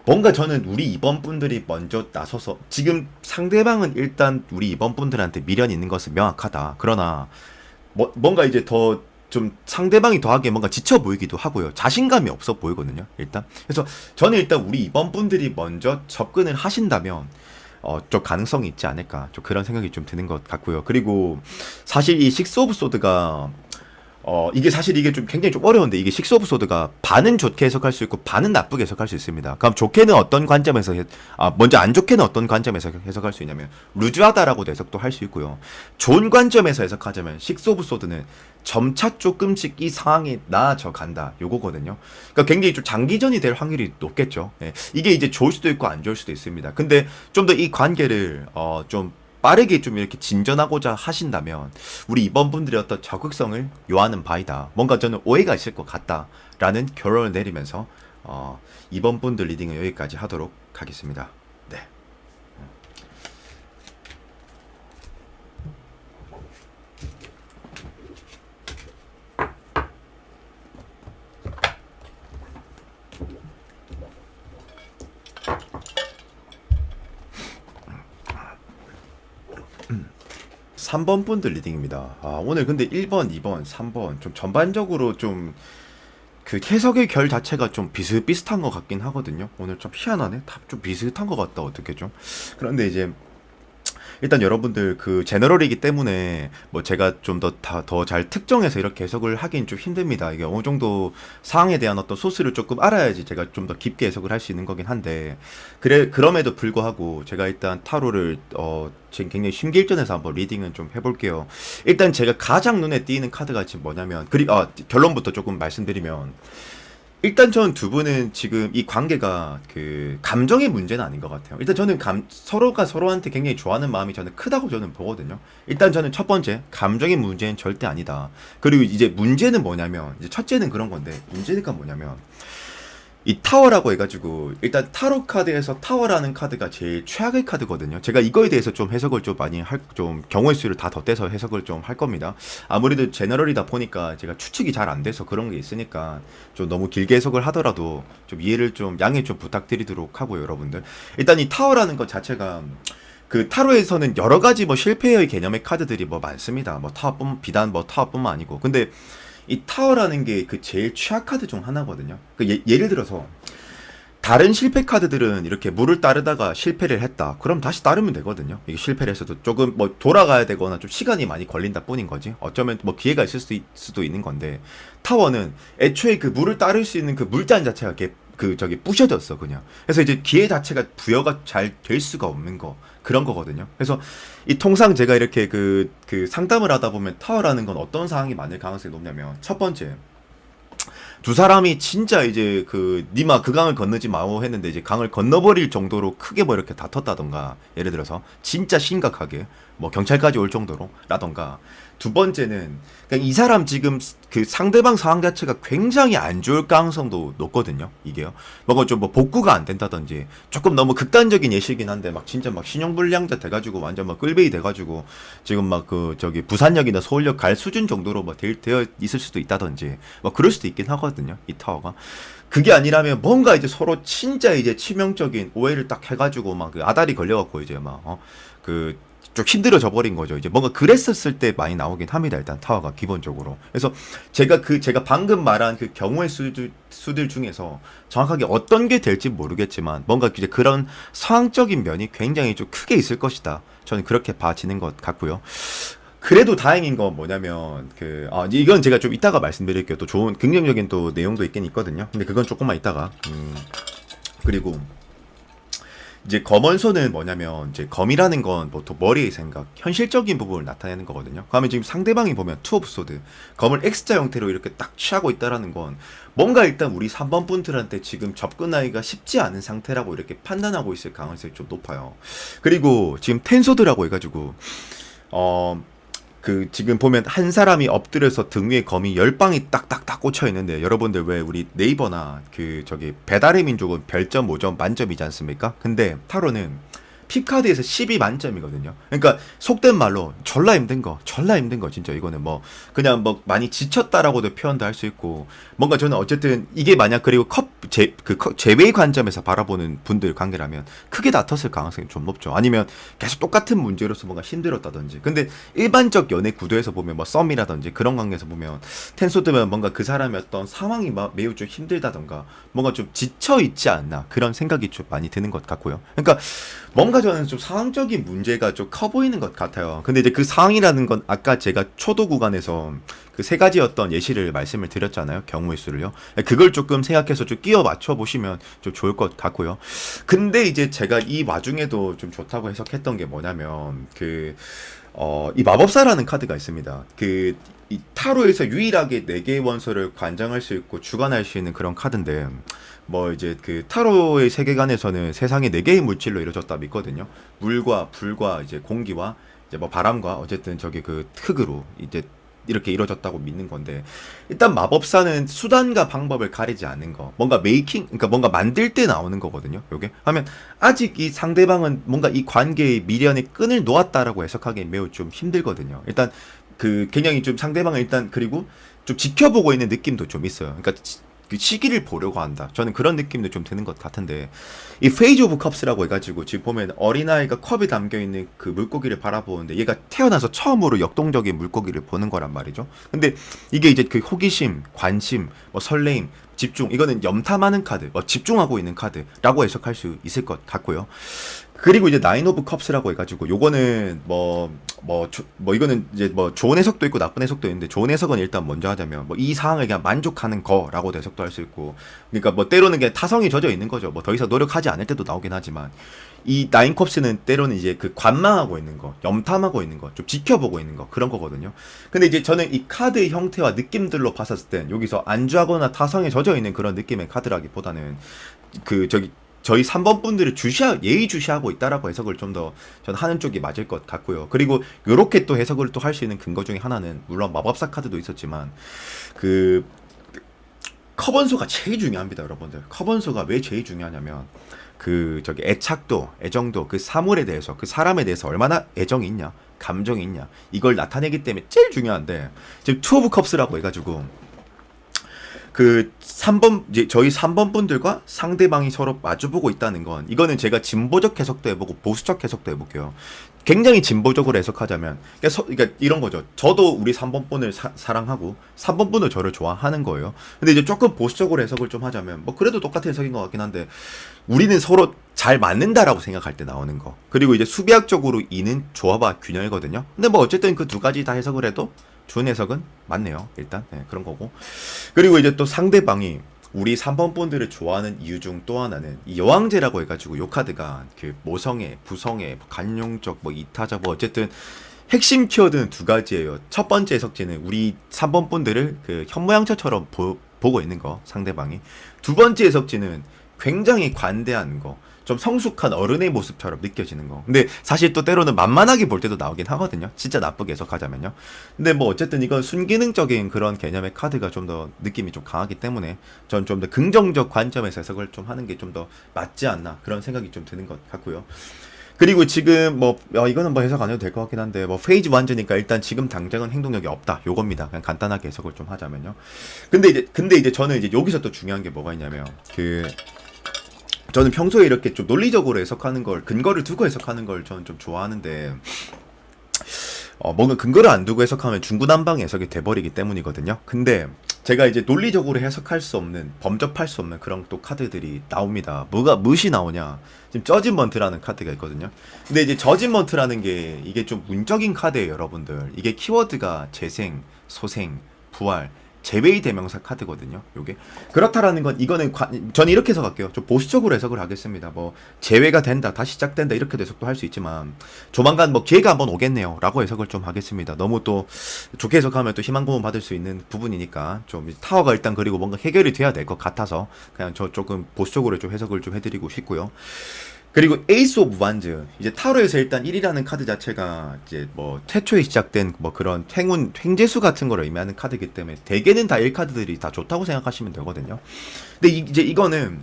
뭔가 저는 우리 이번 분들이 먼저 나서서 지금 상대방은 일단 우리 이번 분들한테 미련이 있는 것은 명확하다. 그러나 뭔가 이제 더 좀 상대방이 더하게 뭔가 지쳐 보이기도 하고요. 자신감이 없어 보이거든요. 일단. 그래서 저는 일단 우리 이번 분들이 먼저 접근을 하신다면 좀 가능성이 있지 않을까. 좀 그런 생각이 좀 드는 것 같고요. 그리고 사실 이 식스 오브 소드가 이게 사실 이게 좀 굉장히 좀 어려운데 이게 식스 오브 소드가 반은 좋게 해석할 수 있고 반은 나쁘게 해석할 수 있습니다. 그럼 좋게는 어떤 관점에서 먼저 안 좋게는 어떤 관점에서 해석할 수 있냐면 루즈하다라고도 해석도 할 수 있고요. 좋은 관점에서 해석하자면 식스 오브 소드는 점차 조금씩 이 상황이 나아져 간다 요거거든요. 그러니까 굉장히 좀 장기전이 될 확률이 높겠죠. 예. 이게 이제 좋을 수도 있고 안 좋을 수도 있습니다. 근데 좀 더 이 관계를 좀 빠르게 좀 이렇게 진전하고자 하신다면 우리 이번 분들의 어떤 적극성을 요하는 바이다. 뭔가 저는 오해가 있을 것 같다라는 결론을 내리면서 이번 분들 리딩은 여기까지 하도록 하겠습니다. 네. 3번 분들 리딩입니다. 오늘 근데 1번, 2번, 3번 좀 전반적으로 좀 해석의 결 자체가 좀 비슷비슷한 것 같긴 하거든요. 오늘 좀 희한하네. 다 좀 비슷한 것 같다. 어떻게 좀. 그런데 이제 일단 여러분들 제너럴이기 때문에 뭐 제가 좀 더 잘 특정해서 이렇게 해석을 하긴 좀 힘듭니다. 이게 어느 정도 사항에 대한 어떤 소스를 조금 알아야지 제가 좀 더 깊게 해석을 할 수 있는 거긴 한데 그럼에도 불구하고 제가 일단 타로를 지금 굉장히 심기일전에서 한번 리딩은 좀 해볼게요. 일단 제가 가장 눈에 띄는 카드가 지금 뭐냐면 결론부터 조금 말씀드리면 일단 저는 두 분은 지금 이 관계가 감정의 문제는 아닌 것 같아요. 일단 저는 서로가 서로한테 굉장히 좋아하는 마음이 저는 크다고 저는 보거든요. 일단 저는 첫 번째, 감정의 문제는 절대 아니다. 그리고 이제 문제는 뭐냐면, 이제 첫째는 그런 건데, 문제가 뭐냐면, 이 타워라고 해가지고 일단 타로 카드에서 타워라는 카드가 제일 최악의 카드거든요. 제가 이거에 대해서 좀 해석을 좀 많이 좀 경우의 수를 다 덧대서 해석을 좀 할 겁니다. 아무래도 제너럴이다 보니까 제가 추측이 잘 안 돼서 그런 게 있으니까 좀 너무 길게 해석을 하더라도 좀 이해를 좀 양해 좀 부탁드리도록 하고요, 여러분들. 일단 이 타워라는 것 자체가 타로에서는 여러 가지 뭐 실패의 개념의 카드들이 뭐 많습니다. 뭐 비단 뭐 타워뿐만 아니고. 근데 이 타워라는 게 제일 최악 카드 중 하나거든요. 예를 들어서 다른 실패 카드들은 이렇게 물을 따르다가 실패를 했다. 그럼 다시 따르면 되거든요. 이게 실패를 했어도 조금 뭐 돌아가야 되거나 좀 시간이 많이 걸린다 뿐인 거지. 어쩌면 뭐 기회가 있을 수도 있는 건데 타워는 애초에 물을 따를 수 있는 물잔 자체가 부셔졌어 그냥. 그래서 이제 기회 자체가 부여가 잘 될 수가 없는 거 그런 거거든요. 그래서 이 통상 제가 이렇게 그 상담을 하다 보면 타워라는 건 어떤 상황이 많을 가능성이 높냐면, 첫 번째, 두 사람이 진짜 이제 니마 그 강을 건너지 마오 했는데 이제 강을 건너버릴 정도로 크게 뭐 이렇게 다퉜다던가, 예를 들어서 진짜 심각하게 뭐 경찰까지 올 정도로 라던가. 두 번째는 그냥 이 사람 지금 그 상대방 상황 자체가 굉장히 안 좋을 가능성도 높거든요. 이게요. 뭔가 좀 뭐 복구가 안 된다든지, 조금 너무 극단적인 예시긴 한데 막 진짜 막 신용불량자 돼가지고 완전 막 끌베이 돼가지고 지금 막 부산역이나 서울역 갈 수준 정도로 뭐 되어 있을 수도 있다든지 뭐 그럴 수도 있긴 하거든요. 이 타워가. 그게 아니라면 뭔가 이제 서로 진짜 이제 치명적인 오해를 딱 해가지고 막 그 아다리 걸려갖고 이제 좀 힘들어져 버린 거죠. 이제 뭔가 그랬었을 때 많이 나오긴 합니다. 일단 타워가 기본적으로. 그래서 제가 방금 말한 그 경우의 수들 중에서 정확하게 어떤 게 될지 모르겠지만 뭔가 이제 그런 상황적인 면이 굉장히 좀 크게 있을 것이다. 저는 그렇게 봐지는 것 같고요. 그래도 다행인 건 뭐냐면 이건 제가 좀 이따가 말씀드릴게요. 또 좋은 긍정적인 또 내용도 있긴 있거든요. 근데 그건 조금만 이따가. 그리고 이제 검언소는 뭐냐면, 이제 검이라는 건 보통 머리의 생각, 현실적인 부분을 나타내는 거거든요. 그러면 지금 상대방이 보면 투 오브 소드, 검을 X자 형태로 이렇게 딱 취하고 있다라는 건 뭔가 일단 우리 3번 분들한테 지금 접근하기가 쉽지 않은 상태라고 이렇게 판단하고 있을 가능성이 좀 높아요. 그리고 지금 텐소드라고 해가지고 지금 보면 한 사람이 엎드려서 등 위에 검이 10방이 딱딱딱 꽂혀 있는데, 여러분들 왜 우리 네이버나 배달의 민족은 별점 5점 만점이지 않습니까? 근데 타로는 픽카드에서 10이 만점이거든요. 그러니까 속된 말로 졸라 힘든 거 진짜. 이거는 뭐 그냥 뭐 많이 지쳤다라고도 표현도 할 수 있고, 뭔가 저는 어쨌든 이게 만약 그리고 제외의 관점에서 바라보는 분들 관계라면 크게 다퉜을 가능성이 좀 높죠. 아니면 계속 똑같은 문제로서 뭔가 힘들었다든지. 근데 일반적 연애 구도에서 보면 뭐 썸이라든지 그런 관계에서 보면 텐소드면 뭔가 그 사람의 어떤 상황이 막 매우 좀 힘들다던가 뭔가 좀 지쳐 있지 않나, 그런 생각이 좀 많이 드는 것 같고요. 그러니까 뭔가 저는 좀 상황적인 문제가 좀 커 보이는 것 같아요. 근데 이제 그 상황이라는 건 아까 제가 초도 구간에서 그 세 가지 어떤 예시를 말씀을 드렸잖아요. 경우의 수를요. 그걸 조금 생각해서 좀 끼워 맞춰 보시면 좀 좋을 것 같고요. 근데 이제 제가 이 와중에도 좀 좋다고 해석했던 게 뭐냐면, 이 마법사라는 카드가 있습니다. 이 타로에서 유일하게 4개의 원소를 관장할 수 있고 주관할 수 있는 그런 카드인데, 뭐 이제 타로의 세계관에서는 세상에 4개의 물질로 이루어졌다 믿거든요. 물과 불과 이제 공기와 이제 뭐 바람과 어쨌든 흙으로 이제 이렇게 이루어졌다고 믿는 건데, 일단 마법사는 수단과 방법을 가리지 않는 거, 뭔가 그러니까 뭔가 만들 때 나오는 거거든요. 요게 하면 아직 이 상대방은 뭔가 이 관계의 미련의 끈을 놓았다라고 해석하기 매우 좀 힘들거든요. 일단 굉장히 좀 상대방을 일단 그리고 좀 지켜보고 있는 느낌도 좀 있어요. 그러니까 그 시기를 보려고 한다. 저는 그런 느낌도 좀 드는 것 같은데, 이 페이지 오브 컵스라고 해가지고 지금 보면 어린아이가 컵에 담겨있는 그 물고기를 바라보는데, 얘가 태어나서 처음으로 역동적인 물고기를 보는 거란 말이죠. 근데 이게 이제 호기심, 관심, 뭐 설레임, 집중, 이거는 염탐하는 카드, 집중하고 있는 카드라고 해석할 수 있을 것 같고요. 그리고 이제 나인 오브 컵스라고 해가지고 요거는 이거는 이제 뭐 좋은 해석도 있고 나쁜 해석도 있는데, 좋은 해석은 일단 먼저 하자면 뭐 이 상황을 그냥 만족하는 거라고도 해석도 할 수 있고, 그러니까 뭐 때로는 그냥 타성이 젖어 있는 거죠. 뭐 더 이상 노력하지 않을 때도 나오긴 하지만, 이 나인 컵스는 때로는 이제 관망하고 있는 거, 염탐하고 있는 거, 좀 지켜보고 있는 거, 그런 거거든요. 근데 이제 저는 이 카드의 형태와 느낌들로 봤었을 땐 여기서 안주하거나 타성에 젖어 있는 그런 느낌의 카드라기보다는 저희 3번 분들을 예의주시하고 있다라고 해석을 좀 더 저는 하는 쪽이 맞을 것 같고요. 그리고 요렇게 또 해석을 또 할 수 있는 근거 중에 하나는, 물론 마법사 카드도 있었지만 커번소가 제일 중요합니다, 여러분들. 커번소가 왜 제일 중요하냐면, 애착도, 애정도, 그 사물에 대해서, 그 사람에 대해서 얼마나 애정이 있냐, 감정이 있냐, 이걸 나타내기 때문에 제일 중요한데, 지금 투 오브 컵스라고 해가지고 저희 3번 분들과 상대방이 서로 마주보고 있다는 건, 이거는 제가 진보적 해석도 해보고 보수적 해석도 해볼게요. 굉장히 진보적으로 해석하자면, 그러니까 이런 거죠. 저도 우리 3번 분을 사랑하고 3번 분도 저를 좋아하는 거예요. 근데 이제 조금 보수적으로 해석을 좀 하자면, 뭐 그래도 똑같은 해석인 것 같긴 한데, 우리는 서로 잘 맞는다라고 생각할 때 나오는 거. 그리고 이제 수비학적으로 이는 조화와 균형이거든요. 근데 뭐 어쨌든 그 두 가지 다 해석을 해도 좋은 해석은 맞네요. 일단 그런 거고. 그리고 이제 또 상대방이 우리 3번 분들을 좋아하는 이유 중 또 하나는 이 여왕제라고 해가지고 요 카드가 그 모성애, 부성애, 뭐 간용적, 뭐 이타적, 뭐 어쨌든 핵심 키워드는 두 가지예요. 첫 번째 해석지는 우리 3번 분들을 그 현모양처처럼 보고 있는 거, 상대방이. 두 번째 해석지는 굉장히 관대한 거, 좀 성숙한 어른의 모습처럼 느껴지는 거. 근데 사실 또 때로는 만만하게 볼 때도 나오긴 하거든요. 진짜 나쁘게 해석하자면요. 근데 뭐 어쨌든 이건 순기능적인 그런 개념의 카드가 좀 더 느낌이 좀 강하기 때문에 전 좀 더 긍정적 관점에서 해석을 좀 하는 게 좀 더 맞지 않나 그런 생각이 좀 드는 것 같고요. 그리고 지금 뭐 이거는 뭐 해석 안 해도 될 것 같긴 한데 뭐 페이지 완전니까 일단 지금 당장은 행동력이 없다 요겁니다. 그냥 간단하게 해석을 좀 하자면요. 근데 이제 저는 이제 여기서 또 중요한 게 뭐가 있냐면 그 저는 평소에 이렇게 좀 논리적으로 해석하는 걸 근거를 두고 해석하는 걸 저는 좀 좋아하는데 뭔가 근거를 안 두고 해석하면 중구난방 해석이 돼버리기 때문이거든요. 근데 제가 이제 논리적으로 해석할 수 없는 범접할 수 없는 그런 또 카드들이 나옵니다. 무엇이 나오냐? 지금 저지먼트라는 카드가 있거든요. 근데 이제 저지먼트라는 게 이게 좀 운적인 카드예요, 여러분들. 이게 키워드가 재생, 소생, 부활, 제외의 대명사 카드거든요. 요게 그렇다라는 건 이거는 저는 이렇게 해석할게요. 좀 보수적으로 해석을 하겠습니다. 뭐 제외가 된다, 다시 시작된다 이렇게 해석도 할 수 있지만 조만간 뭐 기회가 한번 오겠네요라고 해석을 좀 하겠습니다. 너무 또 좋게 해석하면 또 희망 고문 받을 수 있는 부분이니까 좀 타워가 일단 그리고 뭔가 해결이 돼야 될 것 같아서 그냥 저 조금 보수적으로 좀 해석을 좀 해드리고 싶고요. 그리고 에이스 오브 완즈 이제 타로에서 일단 1이라는 카드 자체가 이제 뭐 최초에 시작된 뭐 그런 행운 횡재수 같은 걸 의미하는 카드이기 때문에 대개는 다 1카드들이 다 좋다고 생각하시면 되거든요. 근데 이제 이거는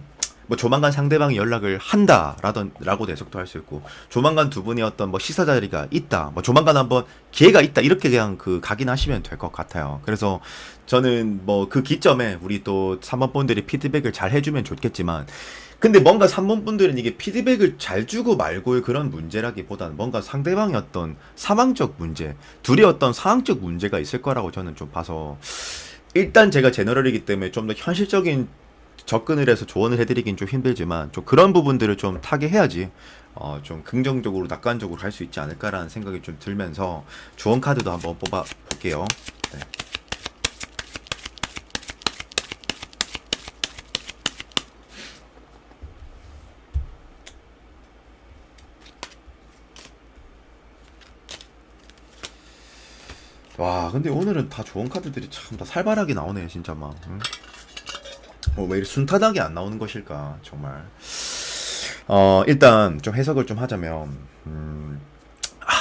뭐 조만간 상대방이 연락을 한다라고도 해석도 할 수 있고 조만간 두 분이 어떤 뭐 시사 자리가 있다 뭐 조만간 한번 기회가 있다 이렇게 그냥 그 각인하시면 될 것 같아요. 그래서 저는 뭐 그 기점에 우리 또 3번 분들이 피드백을 잘 해주면 좋겠지만 근데 뭔가 3번 분들은 이게 피드백을 잘 주고 말고의 그런 문제라기보다는 뭔가 상대방의 어떤 사망적 문제, 둘이 어떤 상황적 문제가 있을 거라고 저는 좀 봐서 일단 제가 제너럴이기 때문에 좀 더 현실적인 접근을 해서 조언을 해드리긴 좀 힘들지만 좀 그런 부분들을 좀 타개해야지 좀 긍정적으로 낙관적으로 할 수 있지 않을까라는 생각이 좀 들면서 조언 카드도 한번 뽑아 볼게요. 네. 와 근데 오늘은 다 좋은 카드들이 참 다 살벌하게 나오네 진짜 막 응? 왜 이렇게 순탄하게 안 나오는 것일까 정말 일단 좀 해석을 좀 하자면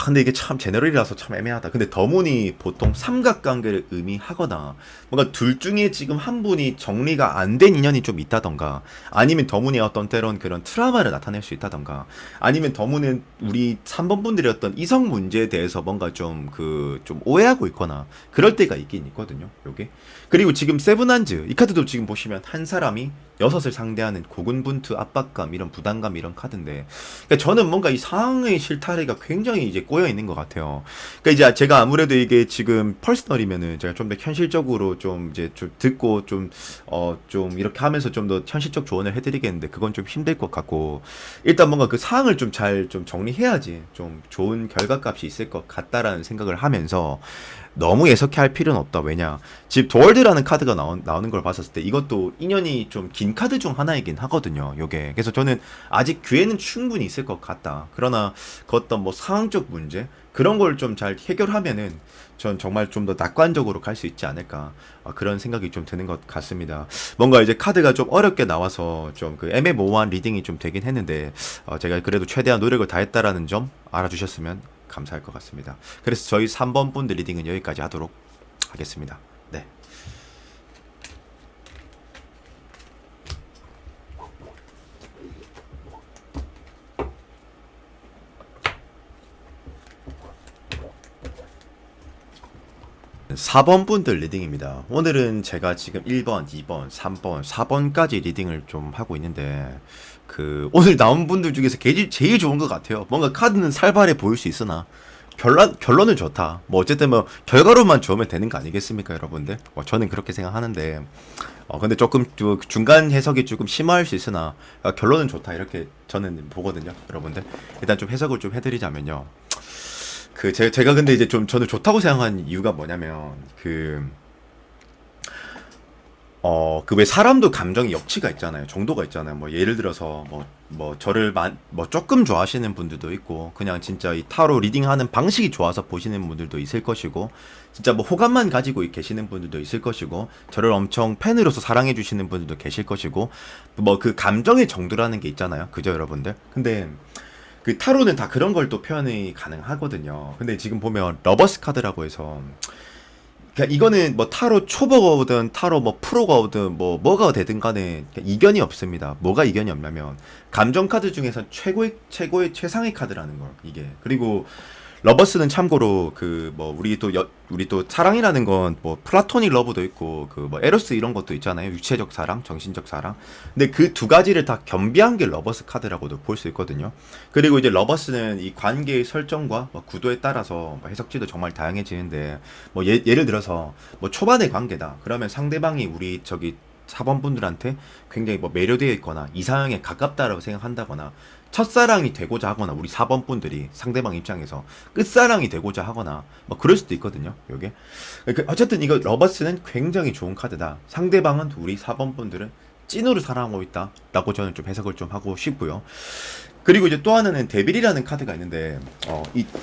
근데 이게 참 제너럴이라서 참 애매하다. 근데 더문이 보통 삼각관계를 의미하거나 뭔가 둘 중에 지금 한 분이 정리가 안 된 인연이 좀 있다던가 아니면 더문이 어떤 때론 그런 트라우마를 나타낼 수 있다던가 아니면 더문은 우리 3번 분들이 어떤 이성 문제에 대해서 뭔가 좀 좀 오해하고 있거나 그럴 때가 있긴 있거든요. 요게 그리고 지금 세븐한즈 이 카드도 지금 보시면 한 사람이 여섯을 상대하는 고군분투 압박감 이런 부담감 이런 카드인데 그러니까 저는 뭔가 이 상황의 실타래가 굉장히 이제 꼬여 있는 것 같아요. 그러니까 이제 제가 아무래도 이게 지금 퍼스널이면은 제가 좀 더 현실적으로 좀 이제 좀 듣고 좀 이렇게 하면서 좀 더 현실적 조언을 해드리겠는데 그건 좀 힘들 것 같고 일단 뭔가 그 상황을 좀 잘 좀 정리해야지 좀 좋은 결과값이 있을 것 같다라는 생각을 하면서 너무 예석해 할 필요는 없다. 왜냐? 지금 도월드라는 카드가 나오는 걸 봤었을 때 이것도 인연이 좀 긴 카드 중 하나이긴 하거든요. 요게. 그래서 저는 아직 기회는 충분히 있을 것 같다. 그러나 그 어떤 뭐 상황적 문제 그런 걸 좀 잘 해결하면은 전 정말 좀 더 낙관적으로 갈 수 있지 않을까 그런 생각이 좀 드는 것 같습니다. 뭔가 이제 카드가 좀 어렵게 나와서 좀 그 애매모호한 리딩이 좀 되긴 했는데 제가 그래도 최대한 노력을 다했다라는 점 알아주셨으면 감사할 것 같습니다. 그래서 저희 3번 분들 리딩은 여기까지 하도록 하겠습니다. 네. (4번) 분들 리딩입니다. 오늘은 제가 지금 1번, 2번, 3번, 4번까지 리딩을 좀 하고 있는데 오늘 나온 분들 중에서 제일 좋은 것 같아요. 뭔가 카드는 살벌해 보일 수 있으나 결론은 좋다. 뭐 어쨌든 뭐 결과로만 좋으면 되는 거 아니겠습니까, 여러분들? 저는 그렇게 생각하는데 근데 조금 중간 해석이 조금 심할 수 있으나 결론은 좋다 이렇게 저는 보거든요, 여러분들. 일단 좀 해석을 좀 해드리자면요. 제가 근데 이제 좀 저는 좋다고 생각한 이유가 뭐냐면 그 왜 사람도 감정이 역치가 있잖아요. 정도가 있잖아요. 뭐 예를 들어서 뭐 저를 뭐 조금 좋아하시는 분들도 있고 그냥 진짜 이 타로 리딩하는 방식이 좋아서 보시는 분들도 있을 것이고 진짜 뭐 호감만 가지고 계시는 분들도 있을 것이고 저를 엄청 팬으로서 사랑해 주시는 분들도 계실 것이고 뭐 그 감정의 정도라는 게 있잖아요. 그죠, 여러분들? 근데 그 타로는 다 그런 걸 또 표현이 가능하거든요. 근데 지금 보면 러버스 카드라고 해서 그러니까 이거는 뭐 타로 초보가 오든 타로 뭐 프로가 오든 뭐가 되든 간에 이견이 없습니다. 뭐가 이견이 없냐면 감정 카드 중에서 최고의 최상의 카드라는 걸 이게. 그리고 러버스는 참고로 그 뭐 우리 또 사랑이라는 건 뭐 플라토닉 러브도 있고 그 뭐 에로스 이런 것도 있잖아요. 육체적 사랑, 정신적 사랑. 근데 그 두 가지를 다 겸비한 게 러버스 카드라고도 볼 수 있거든요. 그리고 이제 러버스는 이 관계의 설정과 뭐 구도에 따라서 뭐 해석지도 정말 다양해지는데 뭐 예를 들어서 뭐 초반의 관계다. 그러면 상대방이 우리 저기 4번 분들한테 굉장히 뭐 매료되어 있거나 이상형에 가깝다라고 생각한다거나 첫사랑이 되고자 하거나 우리 4번 분들이 상대방 입장에서 끝사랑이 되고자 하거나 뭐 그럴 수도 있거든요. 요게 어쨌든 이거 러버스는 굉장히 좋은 카드다. 상대방은 우리 4번 분들은 찐으로 사랑하고 있다 라고 저는 좀 해석을 좀 하고 싶고요. 그리고 이제 또 하나는 데빌이라는 카드가 있는데